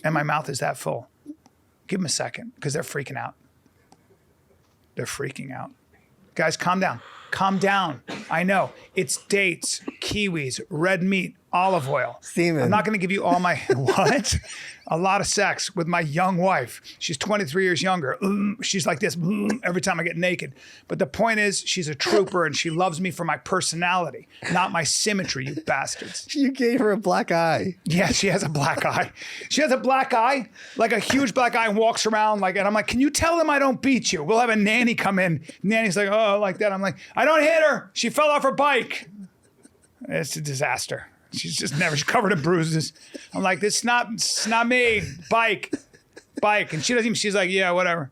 And my mouth is that full. Give them a second, because they're freaking out. They're freaking out. Guys, calm down. Calm down. I know. It's dates, kiwis, red meat, olive oil. Semen. I'm not going to give you all my, what? A lot of sex with my young wife. She's 23 years younger. She's like this every time I get naked. But the point is, she's a trooper and she loves me for my personality, not my symmetry, you bastards. You gave her a black eye. Yeah, she has a black eye. She has a black eye, like a huge black eye, and walks around and I'm like, can you tell them I don't beat you? We'll have a nanny come in. Nanny's like, oh, like that. I'm like, I don't hit her. She fell off her bike. It's a disaster. She's covered in bruises. I'm like, it's not me. Bike. And she doesn't even, she's like, yeah, whatever.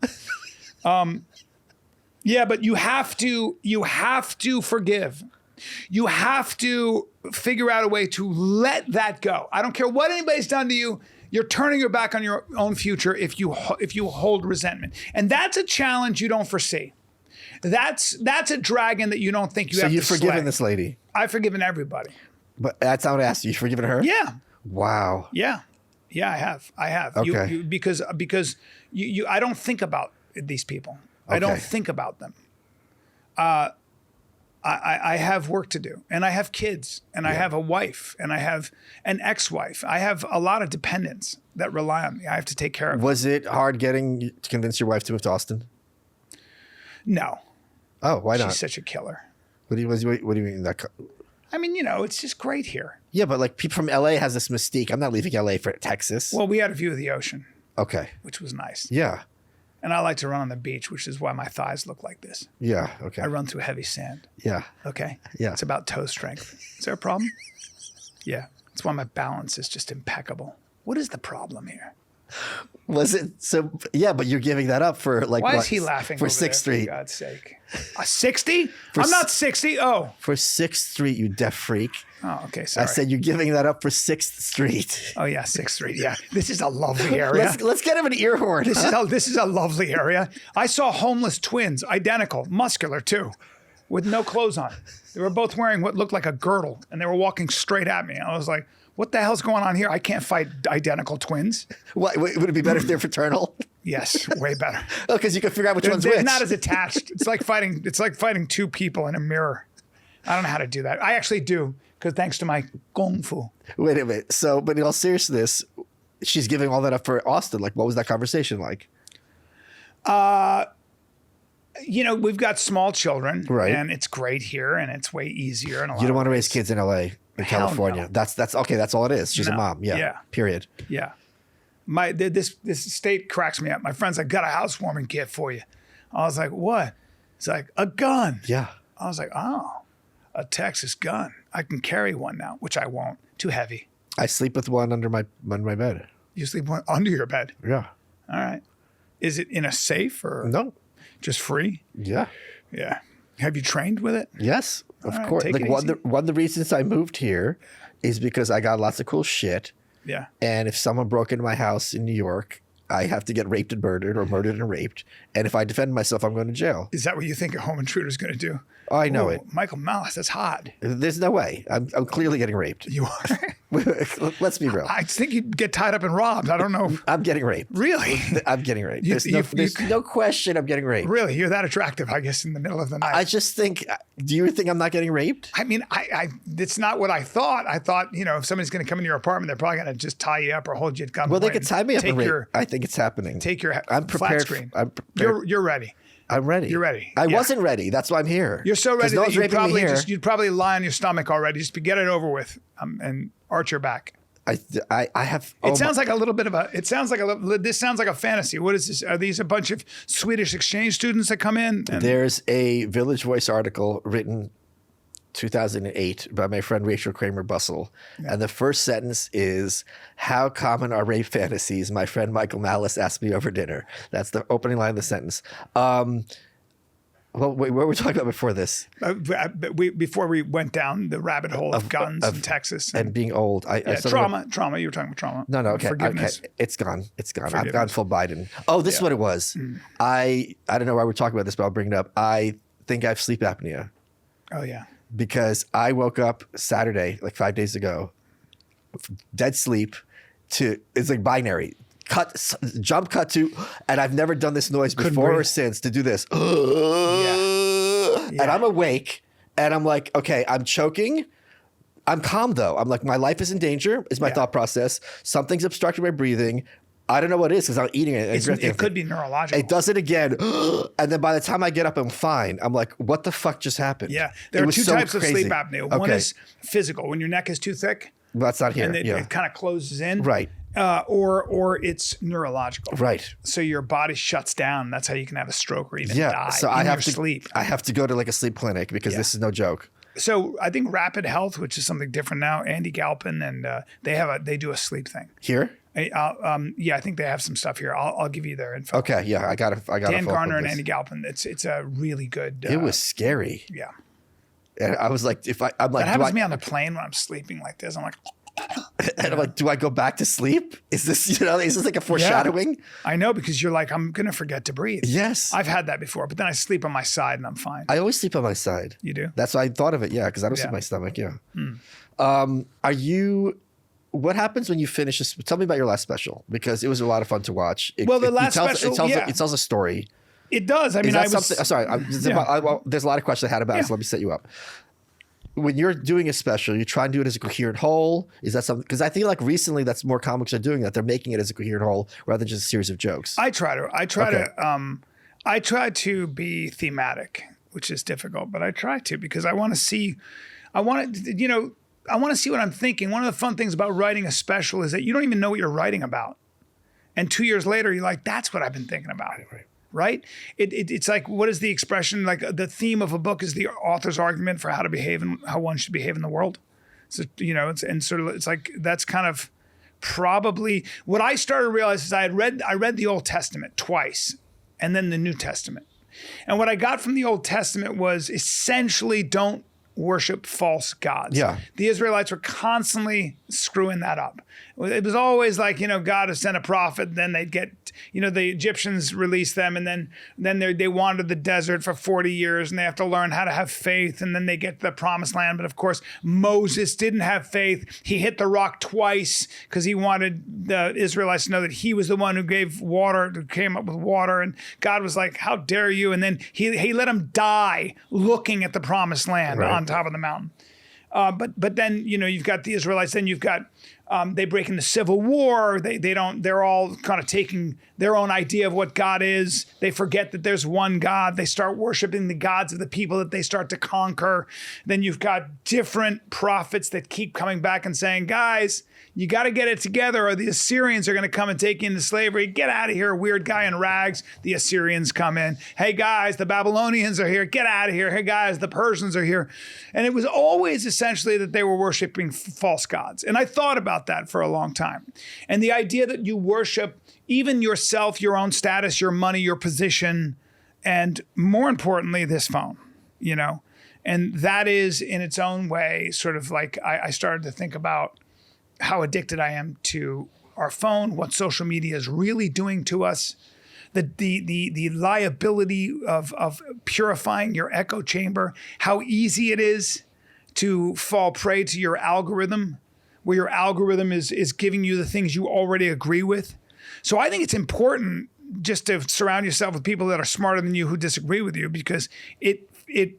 Yeah, but you have to forgive. You have to figure out a way to let that go. I don't care what anybody's done to you. You're turning your back on your own future if you hold resentment, and that's a challenge you don't foresee. That's a dragon that you don't think you have to slay. So you've forgiven this lady? I've forgiven everybody. But that's not what I asked you. You've forgiven her? Yeah. Wow. Yeah. Yeah, I have. Okay. Because I don't think about these people. Okay. I don't think about them. I have work to do, and I have kids, and I have a wife, and I have an ex-wife. I have a lot of dependents that rely on me. I have to take care of. Was it hard getting to convince your wife to move to Austin? No. Oh, why not? She's such a killer. What do you mean that? I mean, it's just great here. Yeah, but like people from LA has this mystique. I'm not leaving LA for Texas. Well, we had a view of the ocean. Okay. Which was nice. Yeah. And I like to run on the beach, which is why my thighs look like this. Yeah. Okay. I run through heavy sand. Yeah. Okay. Yeah. It's about toe strength. Is there a problem? Yeah. That's why my balance is just impeccable. What is the problem here? Was it so? Yeah, but you're giving that up for like. Why is he laughing for over 6th there, Street? For God's sake. 60? I'm not 60. Oh. For 6th Street, you deaf freak. Oh, okay. Sorry. I said you're giving that up for 6th Street. Oh yeah, 6th Street. Yeah, this is a lovely area. Let's get him an ear horn. This is a lovely area. I saw homeless twins, identical, muscular too, with no clothes on. They were both wearing what looked like a girdle, and they were walking straight at me. I was like, what the hell's going on here? I can't fight identical twins. What, would it be better if they're fraternal? Yes, way better. Oh, because you can figure out which one's which. They're not as attached. It's like fighting two people in a mirror. I don't know how to do that. I actually do, because thanks to my kung fu. Wait a minute. So, but in all seriousness, she's giving all that up for Austin. Like, what was that conversation like? We've got small children, right? And it's great here, and it's way easier. And you don't want to raise kids in LA, in California. No. That's okay. That's all it is. She's a mom. Yeah. Period. Yeah. This state cracks me up. My friend's like, got a housewarming kit for you. I was like, what? It's like a gun. Yeah. I was like, oh, a Texas gun. I can carry one now, which I won't. Too heavy. I sleep with one under my bed. You sleep one under your bed? Yeah. All right. Is it in a safe or no? Just free? Yeah. Yeah. Have you trained with it? Yes, of course. Like one of the reasons I moved here is because I got lots of cool shit. Yeah. And if someone broke into my house in New York, I have to get raped and murdered or murdered and raped. And if I defend myself, I'm going to jail. Is that what you think a home intruder is going to do? Oh, I know it. Michael Malice, that's hot. There's no way. I'm clearly getting raped. You are? Let's be real. I think you'd get tied up and robbed. I don't know. I'm getting raped. Really? I'm getting raped. There's no question I'm getting raped. Really? You're that attractive, I guess, in the middle of the night. I just think, do you think I'm not getting raped? I mean, it's not what I thought. I thought, if somebody's going to come into your apartment, they're probably going to just tie you up or hold you at gunpoint. Well, they could tie me up and rape. I think it's happening. Take your I'm prepared. flat screen. I'm prepared. You're ready. I'm ready. You're ready. I wasn't ready. That's why I'm here. You're so ready no that you'd probably lie on your stomach already. Just get it over with and arch your back. I have. This sounds like a fantasy. What is this? Are these a bunch of Swedish exchange students that come in? There's a Village Voice article written 2008 by my friend Rachel Kramer Bussell. Yeah. And the first sentence is, how common are rape fantasies? My friend Michael Malice asked me over dinner. That's the opening line of the sentence. Well, wait, what were we talking about before this? Before we went down the rabbit hole of guns in Texas. And being old. Trauma. You were talking about trauma. No, okay. It's gone. I've gone full Biden. Oh, this is what it was. I don't know why we're talking about this, but I'll bring it up. I think I have sleep apnea. Oh, yeah. Because I woke up Saturday, like 5 days ago, dead sleep it's like binary. Jump cut to, and I've never done this noise before or since to do this. Yeah. And I'm awake and I'm like, okay, I'm choking. I'm calm though. I'm like, my life is in danger is my thought process. Something's obstructing my breathing. I don't know what it is because I'm eating it. It could be neurological. It does it again. And then by the time I get up, I'm fine. I'm like, what the fuck just happened? Yeah. There are two types of sleep apnea. One is physical, when your neck is too thick. Well, that's not here. And it kind of closes in. Right. Or it's neurological. Right. So your body shuts down. That's how you can have a stroke or even die in your sleep. I have to go to like a sleep clinic because this is no joke. So I think Rapid Health, which is something different now, Andy Galpin, and they do a sleep thing. Here? I think they have some stuff here. I'll give you their info. Okay, yeah, I got Dan Garner and Andy Galpin. It's a really good. It was scary. Yeah. And I was like, I'm like, that happens to me on the plane when I'm sleeping like this. I'm like, And I'm like, do I go back to sleep? Is this like a foreshadowing? Yeah. I know, because you're like, I'm going to forget to breathe. Yes. I've had that before, but then I sleep on my side and I'm fine. I always sleep on my side. You do? That's why I thought of it. Yeah. Because I don't sleep on my stomach. Yeah. What happens when you finish this? Tell me about your last special, because it was a lot of fun to watch. The last special, it tells a story. It does. I mean, there's a lot of questions I had about it, so let me set you up. When you're doing a special, you try and do it as a coherent whole. Is that something? Because I feel like recently that's more comics are doing that. They're making it as a coherent whole rather than just a series of jokes. I try to be thematic, which is difficult, but I try to, because I want to see what I'm thinking. One of the fun things about writing a special is that you don't even know what you're writing about. And 2 years later, you're like, that's what I've been thinking about. Right? It's like, what is the expression? Like, the theme of a book is the author's argument for how to behave and how one should behave in the world. So, it's like, that's kind of probably what I started to realize is I read the Old Testament twice and then the New Testament. And what I got from the Old Testament was essentially don't worship false gods. Yeah. The Israelites were constantly screwing that up. It was always like, God has sent a prophet, then they'd get, the Egyptians released them, and then they wandered the desert for 40 years, and they have to learn how to have faith, and then they get to the promised land. But of course, Moses didn't have faith. He hit the rock twice because he wanted the Israelites to know that he was the one who came up with water, and God was like, how dare you? And then he let him die looking at the promised land on top of the mountain. But then, you've got the Israelites, then you've got, they break into civil war. They're all kind of taking their own idea of what God is. They forget that there's one God. They start worshiping the gods of the people that they start to conquer. Then you've got different prophets that keep coming back and saying, guys, you got to get it together or the Assyrians are going to come and take you into slavery. Get out of here, weird guy in rags. The Assyrians come in. Hey, guys, the Babylonians are here. Get out of here. Hey, guys, the Persians are here. And it was always essentially that they were worshiping false gods. And I thought about that for a long time. And the idea that you worship even yourself, your own status, your money, your position, and more importantly, this phone, And that is in its own way sort of like I started to think about how addicted I am to our phone, what social media is really doing to us, the liability of purifying your echo chamber, how easy it is to fall prey to your algorithm, where your algorithm is giving you the things you already agree with. So I think it's important just to surround yourself with people that are smarter than you who disagree with you, because it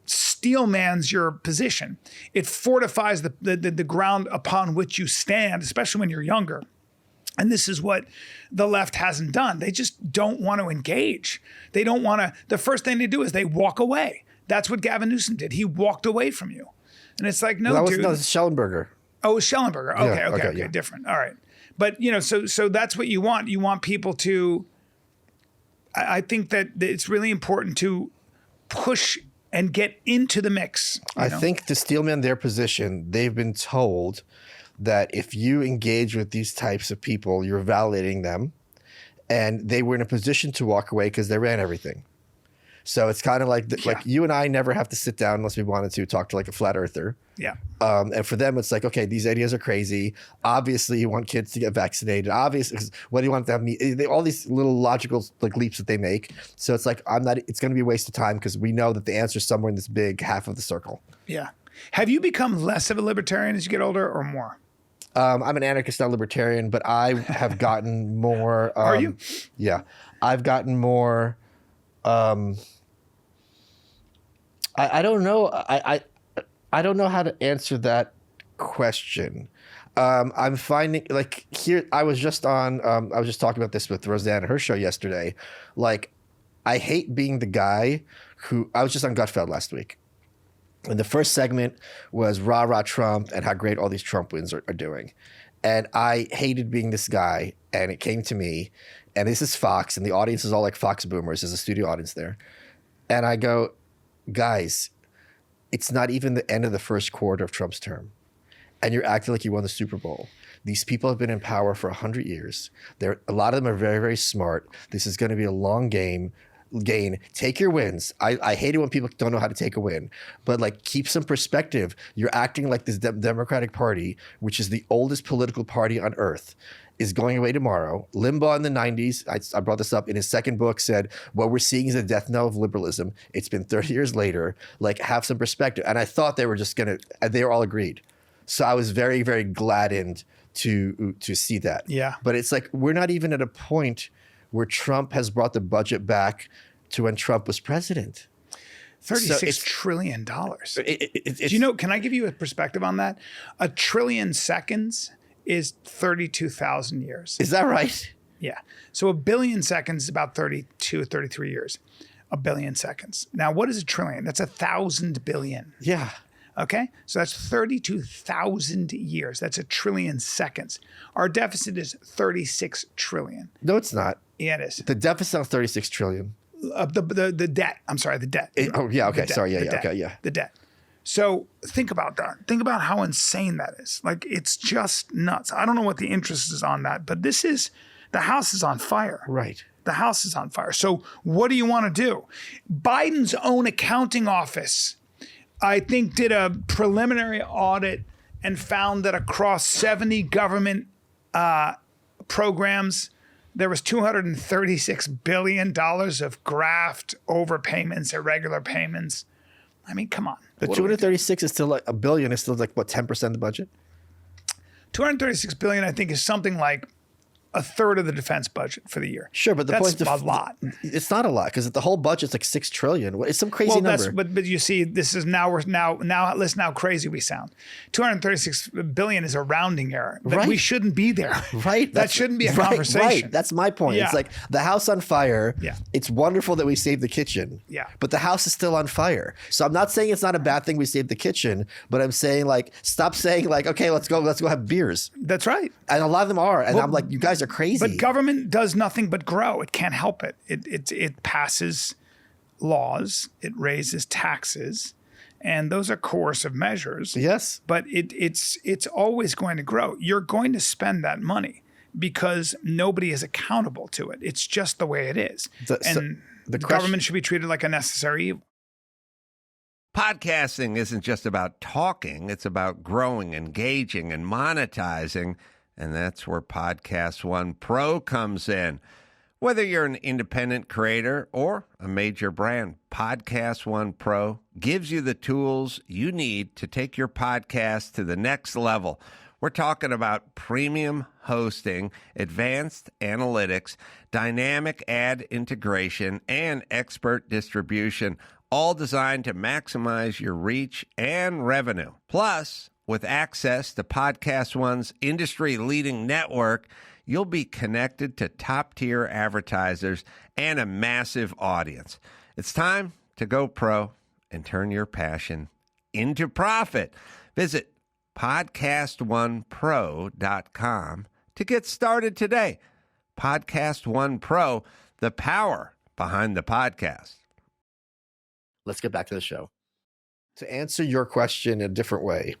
steelmans your position. It fortifies the ground upon which you stand, especially when you're younger. And this is what the left hasn't done. They just don't want to engage. They don't want to. The first thing they do is they walk away. That's what Gavin Newsom did. He walked away from you. And it's like, no, dude. No, it's Schellenberger. Oh, it was Schellenberger. Okay, different. All right. But, so that's what you want. You want people to, I think that it's really important to push and get into the mix. I think to steelman their position, they've been told that if you engage with these types of people, you're validating them. And they were in a position to walk away because they ran everything. So it's kind of like like you and I never have to sit down unless we wanted to talk to like a flat earther. Yeah. And for them, it's like, okay, these ideas are crazy. Obviously, you want kids to get vaccinated. Obviously, because what do you want to have? All these little logical like leaps that they make. So it's like it's going to be a waste of time because we know that the answer is somewhere in this big half of the circle. Yeah. Have you become less of a libertarian as you get older, or more? I'm an anarchist, not libertarian, but I have gotten more. Are you? Yeah, I've gotten more. I don't know. I don't know how to answer that question. I'm finding like here. I was just talking about this with Roseanne at her show yesterday. Like, I hate being the guy who I was just on Gutfeld last week. And the first segment was rah, rah Trump and how great all these Trump wins are doing. And I hated being this guy. And it came to me, and this is Fox, and the audience is all like Fox boomers. There's a studio audience there. And I go, guys, it's not even the end of the first quarter of Trump's term. And you're acting like you won the Super Bowl. These people have been in power for 100 years. A lot of them are very, very smart. This is going to be a long game. gain. Take your wins. I hate it when people don't know how to take a win, but like keep some perspective. You're acting like this Democratic Party, which is the oldest political party on earth, is going away tomorrow. Limbaugh in the 90s, I brought this up in his second book, said, what we're seeing is a death knell of liberalism. It's been 30 years later. Like, have some perspective. And I thought they were just going to, they were all agreed. So I was very, very gladdened to see that. Yeah. But it's like, we're not even at a point where Trump has brought the budget back to when Trump was president. $36 trillion. Do you know, can I give you a perspective on that? A trillion seconds is 32,000 years. Is that right? Yeah. So a billion seconds is about 32, 33 years. A billion seconds. Now, what is a trillion? That's 1,000 billion. Yeah. Okay. So that's 32,000 years. That's a trillion seconds. Our deficit is 36 trillion. No, it's not. Yeah, it is. The deficit of 36 trillion. The debt. I'm sorry, the debt. Oh, yeah. Okay. Debt, Sorry. Yeah. the Yeah. debt, Okay. Yeah. The debt. So think about that. Think about how insane that is. Like, it's just nuts. I don't know what the interest is on that, but the house is on fire. Right. The house is on fire. So what do you want to do? Biden's own accounting office, I think, did a preliminary audit and found that across 70 government programs, there was $236 billion of graft, overpayments, irregular payments. I mean, come on. The 236 is still like a billion. Is still like what, 10% of the budget? 236 billion, I think, is something like a third of the defense budget for the year. Sure, but the that's point is a lot. It's not a lot because the whole budget's like 6 trillion. It's some crazy number. But you see, this is now listen how crazy we sound. 236 billion is a rounding error. But Right. we shouldn't be there. Right. That shouldn't be a right, conversation. Right. That's my point. Yeah. It's like the house on fire. Yeah. It's wonderful that we saved the kitchen. Yeah. But the house is still on fire. So I'm not saying it's not a bad thing we saved the kitchen, but I'm saying like stop saying like, okay, let's go have beers. That's right. And a lot of them are. And I'm like, you guys are crazy. But government does nothing but grow. It can't help it. It passes laws. It raises taxes. And those are coercive measures. Yes. But it's always going to grow. You're going to spend that money because nobody is accountable to it. It's just the way it is. The government should be treated like a necessary evil. Podcasting isn't just about talking. It's about growing, engaging, and monetizing. And that's where Podcast One Pro comes in. Whether you're an independent creator or a major brand, Podcast One Pro gives you the tools you need to take your podcast to the next level. We're talking about premium hosting, advanced analytics, dynamic ad integration, and expert distribution, all designed to maximize your reach and revenue. Plus, with access to Podcast One's industry-leading network, you'll be connected to top-tier advertisers and a massive audience. It's time to go pro and turn your passion into profit. Visit PodcastOnePro.com to get started today. Podcast One Pro, the power behind the podcast. Let's get back to the show. To answer your question a different way,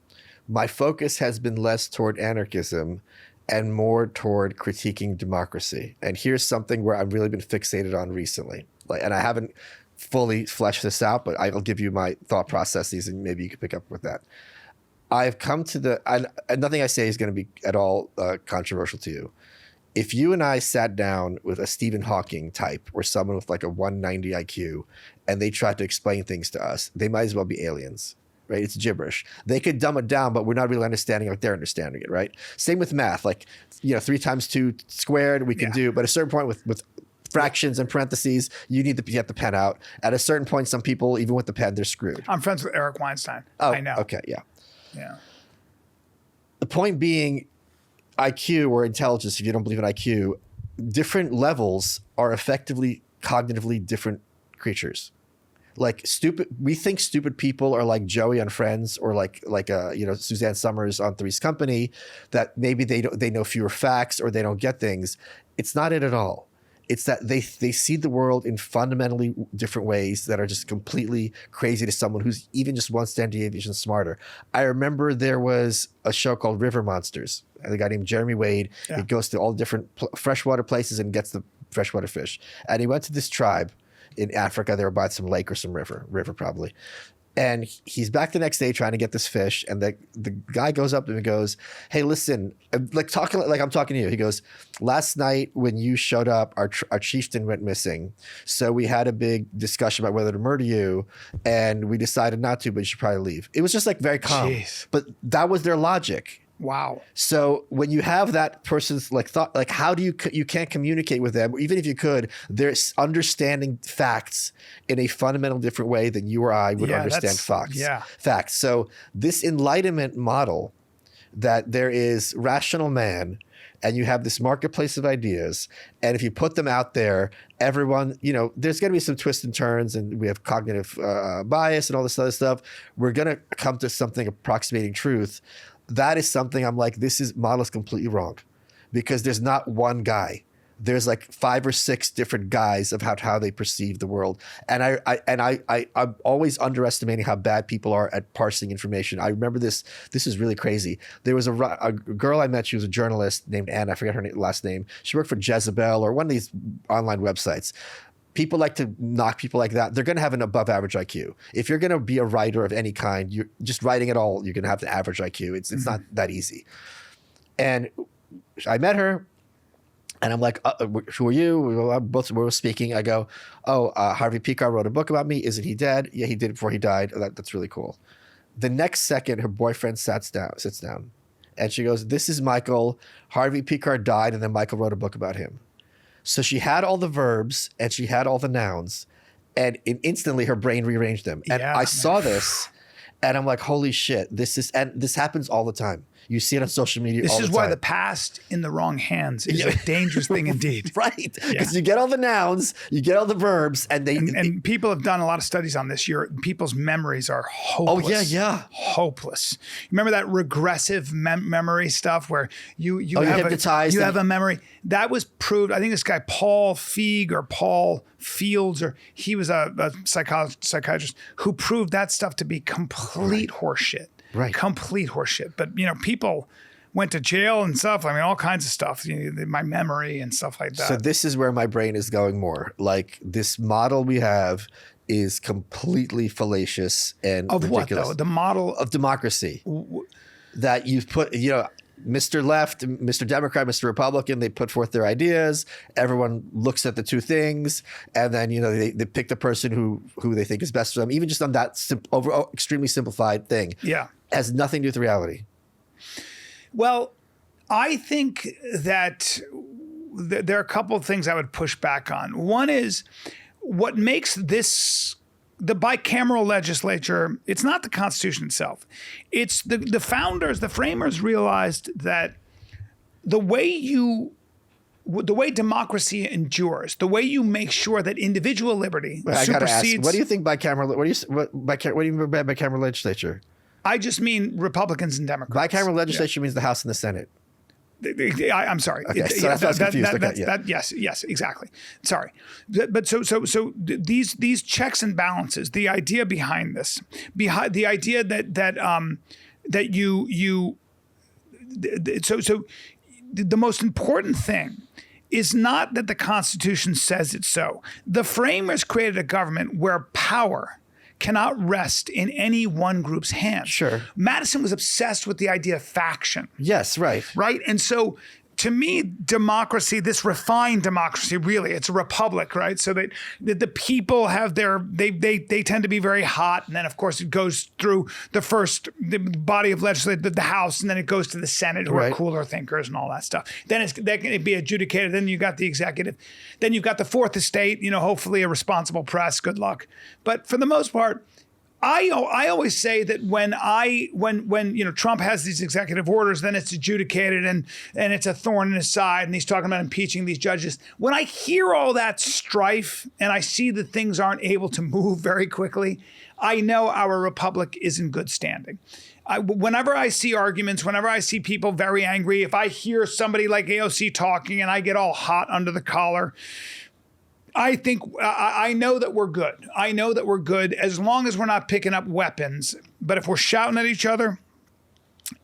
my focus has been less toward anarchism and more toward critiquing democracy. And here's something where I've really been fixated on recently. And I haven't fully fleshed this out, but I'll give you my thought processes and maybe you can pick up with that. I've come to and nothing I say is going to be at all controversial to you. If you and I sat down with a Stephen Hawking type or someone with like a 190 IQ and they tried to explain things to us, they might as well be aliens. Right? It's gibberish. They could dumb it down, but we're not really understanding like they're understanding it, right? Same with math. Like, 3 times 2 squared we can do, but at a certain point with fractions and parentheses, you need to get the pen out. At a certain point, some people, even with the pen, they're screwed. I'm friends with Eric Weinstein. Oh, I know. Okay, yeah. Yeah. The point being, IQ or intelligence, if you don't believe in IQ, different levels are effectively cognitively different creatures. Like we think stupid people are like Joey on Friends or like Suzanne Summers on Three's Company, that maybe they know fewer facts or they don't get things. It's not it at all. It's that they see the world in fundamentally different ways that are just completely crazy to someone who's even just one standard deviation smarter. I remember there was a show called River Monsters. A guy named Jeremy Wade. He goes to all the different freshwater places and gets the freshwater fish. And he went to this tribe. in Africa. They were by some lake or some river probably. And he's back the next day trying to get this fish. And the guy goes up to him and goes, "Hey, listen," like talking like I'm talking to you. He goes, "Last night when you showed up, our chieftain went missing. So we had a big discussion about whether to murder you. And we decided not to, but you should probably leave." It was just like very calm. Jeez. But that was their logic. Wow. So when you have that person's like thought, like how do you can't communicate with them, even if you could, they're understanding facts in a fundamental different way than you or I would understand facts. So this enlightenment model that there is rational man and you have this marketplace of ideas, and if you put them out there, everyone, there's going to be some twists and turns, and we have cognitive bias and all this other stuff. We're going to come to something approximating truth. That is something I'm like, this model is completely wrong, because there's not one guy. There's like 5 or 6 different guys of how they perceive the world. And I'm always underestimating how bad people are at parsing information. I remember this is really crazy. There was a girl I met, she was a journalist named Anna, I forget her last name. She worked for Jezebel or one of these online websites. People like to knock people like that. They're going to have an above average IQ. If you're going to be a writer of any kind, you're just writing at all, you're going to have the average IQ. It's not that easy. And I met her and I'm like, who are you? We were speaking. I go, Harvey Pekar wrote a book about me. Isn't he dead? Yeah, he did before he died. That's really cool. The next second, her boyfriend sits down and she goes, "This is Michael. Harvey Pekar died and then Michael wrote a book about him." So she had all the verbs and she had all the nouns, and instantly her brain rearranged them. And I saw this and I'm like, holy shit, this happens all the time. You see it on social media all the time. This is why the past in the wrong hands is a dangerous thing indeed. Right. Because you get all the nouns, you get all the verbs, and and people have done a lot of studies on this. People's memories are hopeless. Oh, yeah. Hopeless. Remember that regressive memory stuff where you have a memory? That was proved. I think this guy, Paul Feig or Paul Fields, or he was a psychiatrist who proved that stuff to be complete horseshit. Right. Complete horseshit. But, people went to jail and stuff. I mean, all kinds of stuff, my memory and stuff like that. So this is where my brain is going more. Like, this model we have is completely fallacious and of ridiculous. What, though? The model of democracy. That you've put, Mr. Left, Mr. Democrat, Mr. Republican, they put forth their ideas. Everyone looks at the two things, and then they pick the person who they think is best for them. Even just on that extremely simplified thing, has nothing to do with reality. Well, I think that there are a couple of things I would push back on. One is what makes the bicameral legislature, it's not the Constitution itself. It's the founders, the framers realized that the way democracy endures, the way you make sure that individual liberty supersedes. I gotta ask, what do you think bicameral? What do you mean by bicameral legislature? I just mean Republicans and Democrats. Bicameral legislature means the House and the Senate. I'm sorry. Okay, so that's why I was confused. Yes, exactly. Sorry, but so these checks and balances, the idea behind this, the idea the most important thing is not that the Constitution says it so. The framers created a government where power cannot rest in any one group's hands. Sure. Madison was obsessed with the idea of faction. Yes, right. Right? And so to me, democracy, this refined democracy, really, it's a republic, right? So that the people have they tend to be very hot. And then, of course, it goes through the body of legislature, the House, and then it goes to the Senate, who are cooler thinkers and all that stuff. Then that can be adjudicated. Then you got the executive. Then you've got the fourth estate, hopefully a responsible press. Good luck. But for the most part, I always say that when Trump has these executive orders, then it's adjudicated and it's a thorn in his side, and he's talking about impeaching these judges. When I hear all that strife and I see that things aren't able to move very quickly, I know our republic is in good standing. Whenever I see arguments, whenever I see people very angry, if I hear somebody like AOC talking and I get all hot under the collar, I think I know that we're good. I know that we're good as long as we're not picking up weapons. But if we're shouting at each other,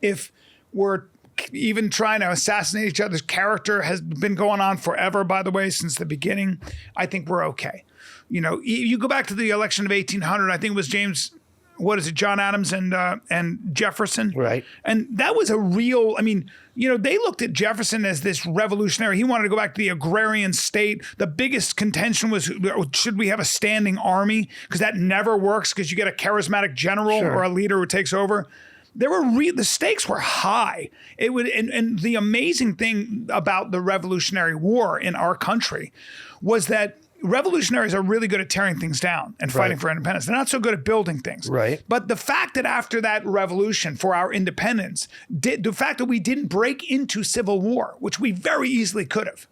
if we're even trying to assassinate each other's character, has been going on forever, by the way, since the beginning, I think we're okay. You go back to the election of 1800. I think it was John Adams and Jefferson. Right. And that was a real, they looked at Jefferson as this revolutionary. He wanted to go back to the agrarian state. The biggest contention was, should we have a standing army? Because that never works because you get a charismatic general or a leader who takes over. The stakes were high. And the amazing thing about the Revolutionary War in our country was that revolutionaries are really good at tearing things down and fighting for independence. They're not so good at building things. Right. But the fact that after that revolution for our independence, the fact that we didn't break into civil war, which we very easily could have.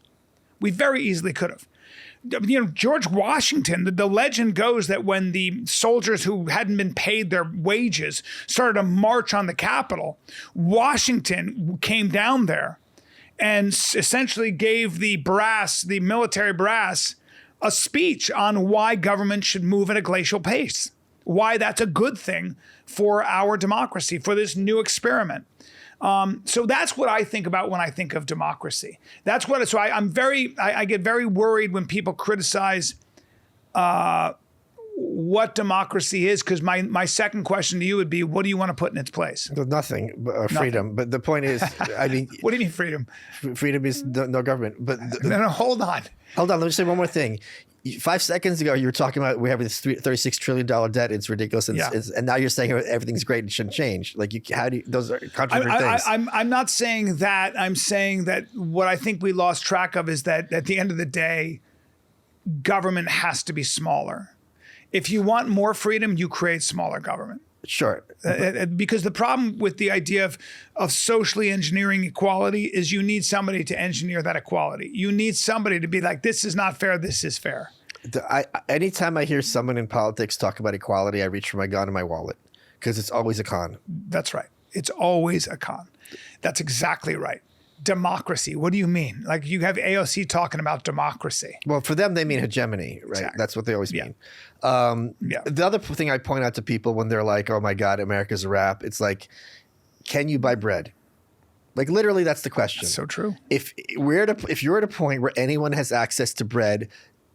George Washington, the legend goes that when the soldiers who hadn't been paid their wages started to march on the Capitol, Washington came down there and essentially gave the military brass, a speech on why government should move at a glacial pace, why that's a good thing for our democracy, for this new experiment. So that's what I think about when I think of democracy. I get very worried when people criticize what democracy is, because my second question to you would be, what do you want to put in its place? Nothing, freedom. But the point is, what do you mean freedom? Freedom is no government. But no, hold on. Let me say one more thing. 5 seconds ago, you were talking about we have this $36 trillion debt. It's ridiculous. And now you're saying everything's great and shouldn't change. Those are contradictory things. I'm not saying that. I'm saying that what I think we lost track of is that at the end of the day, government has to be smaller. If you want more freedom, you create smaller government. Sure. Because the problem with the idea of socially engineering equality is you need somebody to engineer that equality. You need somebody to be like, this is not fair, this is fair. Anytime I hear someone in politics talk about equality, I reach for my gun and my wallet because it's always a con. That's right. It's always a con. That's exactly right. Democracy. What do you mean? Like, you have AOC talking about democracy. Well, for them, they mean hegemony, right? Exactly. That's what they always mean. The other thing I point out to people when they're like, oh my God, America's a wrap. It's like, can you buy bread? Like, literally, that's the question. That's so true. If you're at a point where anyone has access to bread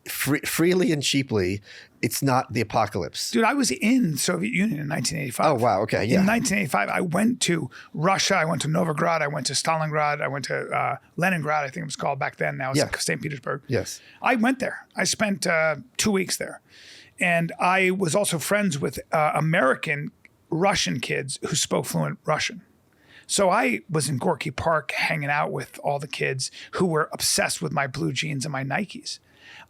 freely and cheaply, it's not the apocalypse. Dude, I was in Soviet Union in 1985. Oh, wow. Okay. Yeah. In 1985, I went to Russia. I went to Novograd. I went to Stalingrad. I went to Leningrad, I think it was called back then. Now it's St. Petersburg. Yes. I went there. I spent 2 weeks there. And I was also friends with American Russian kids who spoke fluent Russian. So I was in Gorky Park hanging out with all the kids who were obsessed with my blue jeans and my Nikes.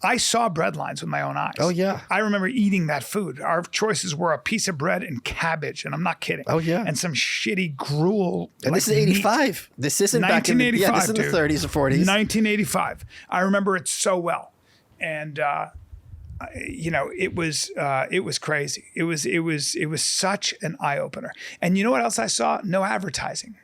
I saw bread lines with my own eyes. Oh, yeah. I remember eating that food. Our choices were a piece of bread and cabbage, and I'm not kidding. Oh, yeah. And some shitty gruel. And this is 85. This isn't back in the, this is in the 30s or 40s. 1985. I remember it so well. And, it was crazy. It was such an eye-opener. And you know what else I saw? No advertising.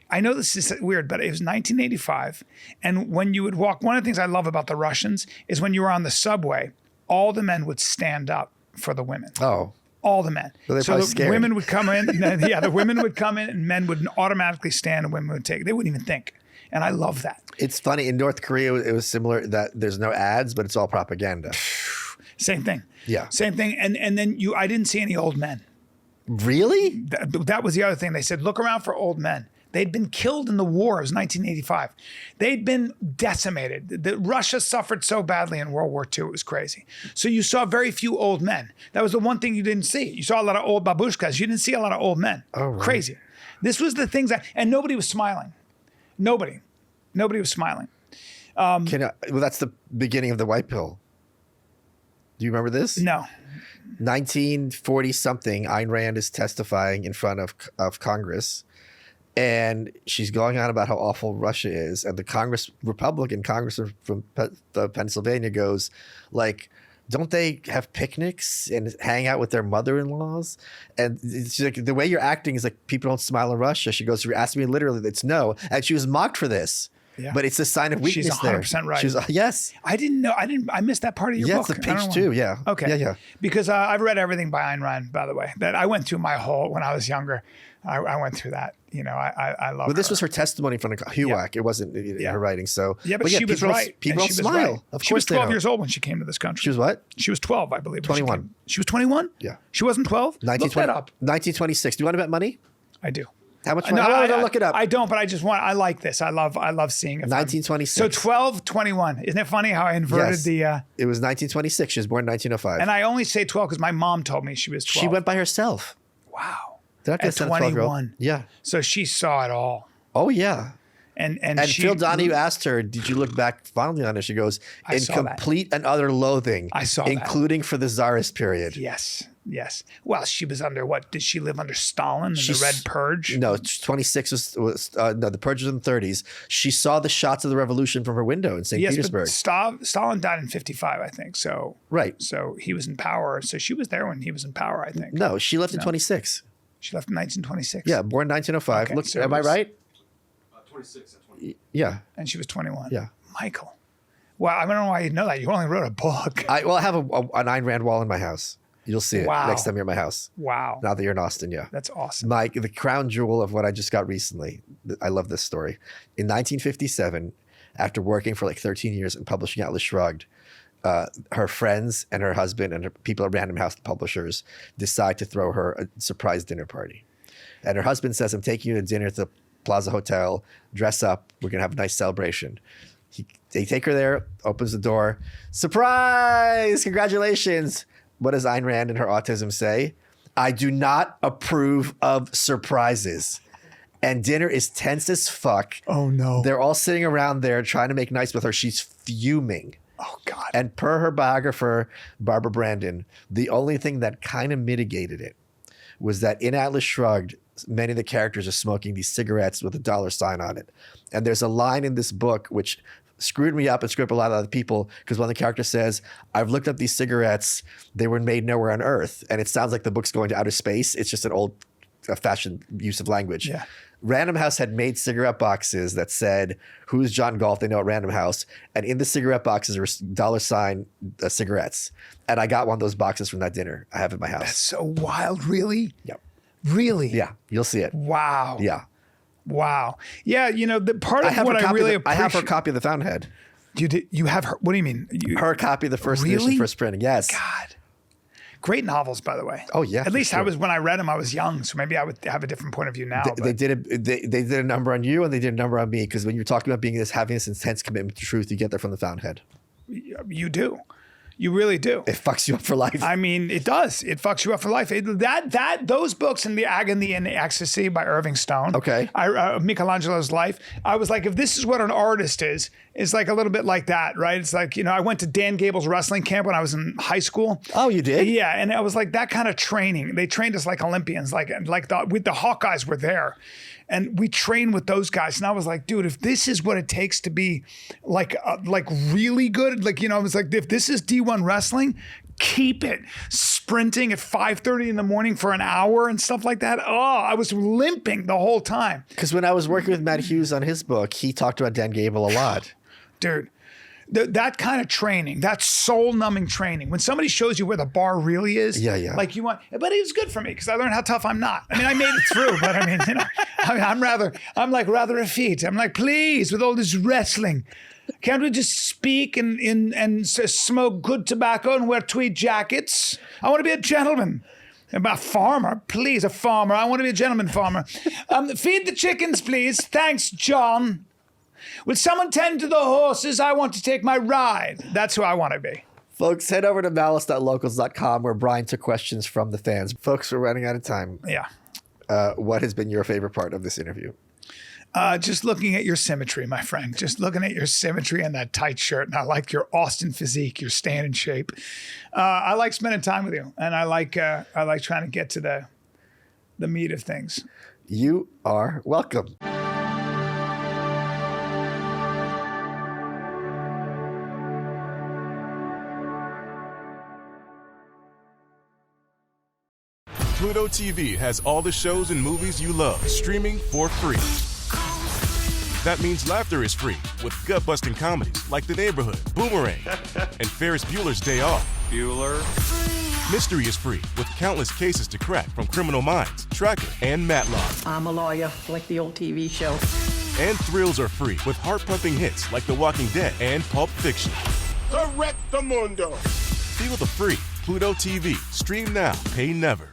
I know this is weird, but it was 1985. And when you would walk, one of the things I love about the Russians is when you were on the subway, all the men would stand up for the women. Oh. All the men. So the scared. Women would come in. The women would come in and men would automatically stand and women would take. They wouldn't even think. And I love that. It's funny. In North Korea, it was similar that there's no ads, but it's all propaganda. Same thing. Yeah. Same thing. And then I didn't see any old men. Really? That was the other thing. They said, look around for old men. They'd been killed in the war. It was 1985. They'd been decimated. Russia suffered so badly in World War II. It was crazy. So you saw very few old men. That was the one thing you didn't see. You saw a lot of old babushkas. You didn't see a lot of old men. Oh, right. Crazy. This was the things and nobody was smiling. Nobody was smiling. Well, that's the beginning of the white pill. Do you remember this? No. 1940 something. Ayn Rand is testifying in front of Congress. And she's going on about how awful Russia is. And the Republican congressman from Pennsylvania goes, like, don't they have picnics and hang out with their mother-in-laws? And it's like, the way you're acting is like people don't smile in Russia. She goes, you're asking me literally, it's no. And she was mocked for this. Yeah. But it's a sign of weakness. She's 100% right. Yes. I didn't know. I missed that part of your Yeah, book. it's the I don't page know. 2. Yeah. Okay. Yeah. Because I've read everything by Ayn Rand, by the way. That I went through my whole when I was younger. I went through that. I love. But this was her testimony from HUAC. It wasn't her writing. So yeah, but she was right. People and don't she was smile. right. Of She was course they 12 don't. years old when she came to this country. She was what? She was 12, I believe. when 21. She was 21? Yeah. She wasn't 12? Look that up. 1926. Do you want to bet money? I do. How much money? I'll look it up. I don't, but I like this. I love seeing it. 1926. So 12, 21. Isn't it funny how I inverted Yes. the... It was 1926. She was born in 1905. and I only say 12 because my mom told me she was 12. She went by herself. Wow. They're not gonna At send a 12-year-old. 21. Yeah. So she saw it all. Oh, yeah. And she, Phil Donahue asked her, did you look back fondly on it? She goes, I in saw that. complete and utter loathing. I saw that. including for the Tsarist period. Yes. Well, she was under what? Did she live under Stalin and the Red Purge? No, 26 was no, the Purge was in the 30s. She saw the shots of the revolution from her window in St. Petersburg. But Stalin died in 55, I think. So Right. So he was in power. So she was there when he was in power, I think. No, she left in 26. She left in 1926. Yeah, born 1905. Okay, Look, so am I it was- right? 26 at 20. Yeah. And she was 21. Yeah. Michael. Well, I don't know why you know that. You only wrote a book. I have an Ayn Rand wall in my house. You'll see it Wow. next time you're at my house. Wow. Now that you're in Austin, yeah. That's awesome. Mike, the crown jewel of what I just got recently. I love this story. In 1957, after working for like 13 years and publishing Atlas Shrugged, her friends and her husband and her people at Random House Publishers decide to throw her a surprise dinner party. And her husband says, I'm taking you to dinner at the Plaza Hotel. Dress up. We're going to have a nice celebration. They take her there, opens the door. Surprise! Congratulations. What does Ayn Rand and her autism say? I do not approve of surprises. And dinner is tense as fuck. Oh, no. They're all sitting around there trying to make nice with her. She's fuming. Oh, God. And per her biographer, Barbara Brandon, the only thing that kind of mitigated it was that in Atlas Shrugged, many of the characters are smoking these cigarettes with a $sign on it. And there's a line in this book which screwed me up and screwed up a lot of other people because one of the characters says, I've looked up these cigarettes. They were made nowhere on Earth. And it sounds like the book's going to outer space. It's just an old fashioned use of language. Yeah. Random House had made cigarette boxes that said, who's John Galt? They know at Random House. And in the cigarette boxes were $sign cigarettes. And I got one of those boxes from that dinner. I have it in my house. That's so wild. Really? Yep. Really? Yeah, you'll see it. Wow. Yeah. Wow. Yeah, the part of what her I copy really of the- I have her appreciate. copy of the Fountainhead. You have her. What do you mean? Her copy of the first Really? edition, first printing. Yes. God. Great novels, by the way. Oh, yeah, At for least I sure. was when I read them. I was young, so maybe I would have a different point of view now. They did a number on you and they did a number on me because when you're talking about having this intense commitment to truth, you get that from the Fountainhead. You do. You really do. It fucks you up for life. I mean, it does. It fucks you up for life. Those books in The Agony and the Ecstasy by Irving Stone. Okay. Michelangelo's life. I was like, if this is what an artist is, it's like a little bit like that, right? It's like, I went to Dan Gable's wrestling camp when I was in high school. Oh, you did? Yeah, and I was like that kind of training. They trained us like Olympians, the Hawkeyes were there. And we trained with those guys. And I was like, dude, if this is what it takes to be like really good, I was like, if this is D1 wrestling, keep it. Sprinting at 5:30 in the morning for an hour and stuff like that. Oh, I was limping the whole time. Because when I was working with Matt Hughes on his book, he talked about Dan Gable a lot. Dude. That kind of training, that soul-numbing training, when somebody shows you where the bar really is, Yeah. like you want. But it was good for me because I learned how tough I'm not. I mean, I made it through, but I mean, I'm rather effete. I'm like, please, with all this wrestling, can't we just speak and smoke good tobacco and wear tweed jackets? I want to be a gentleman. A farmer, please, a farmer. I want to be a gentleman farmer. Feed the chickens, please. Thanks, John. Will someone tend to the horses? I want to take my ride. That's who I want to be. Folks, head over to malice.locals.com where Bryan took questions from the fans. Folks, we're running out of time. Yeah. What has been your favorite part of this interview? Just looking at your symmetry, my friend. Just looking at your symmetry and that tight shirt. And I like your Austin physique. You're staying in shape. I like spending time with you. And I like trying to get to the meat of things. You are welcome. Pluto TV has all the shows and movies you love streaming for free. That means laughter is free with gut-busting comedies like The Neighborhood, Boomerang, and Ferris Bueller's Day Off. Bueller. Mystery is free with countless cases to crack from Criminal Minds, Tracker, and Matlock. I'm a lawyer, like the old TV show. And thrills are free with heart-pumping hits like The Walking Dead and Pulp Fiction. Correctamundo. Feel the free Pluto TV. Stream now, pay never.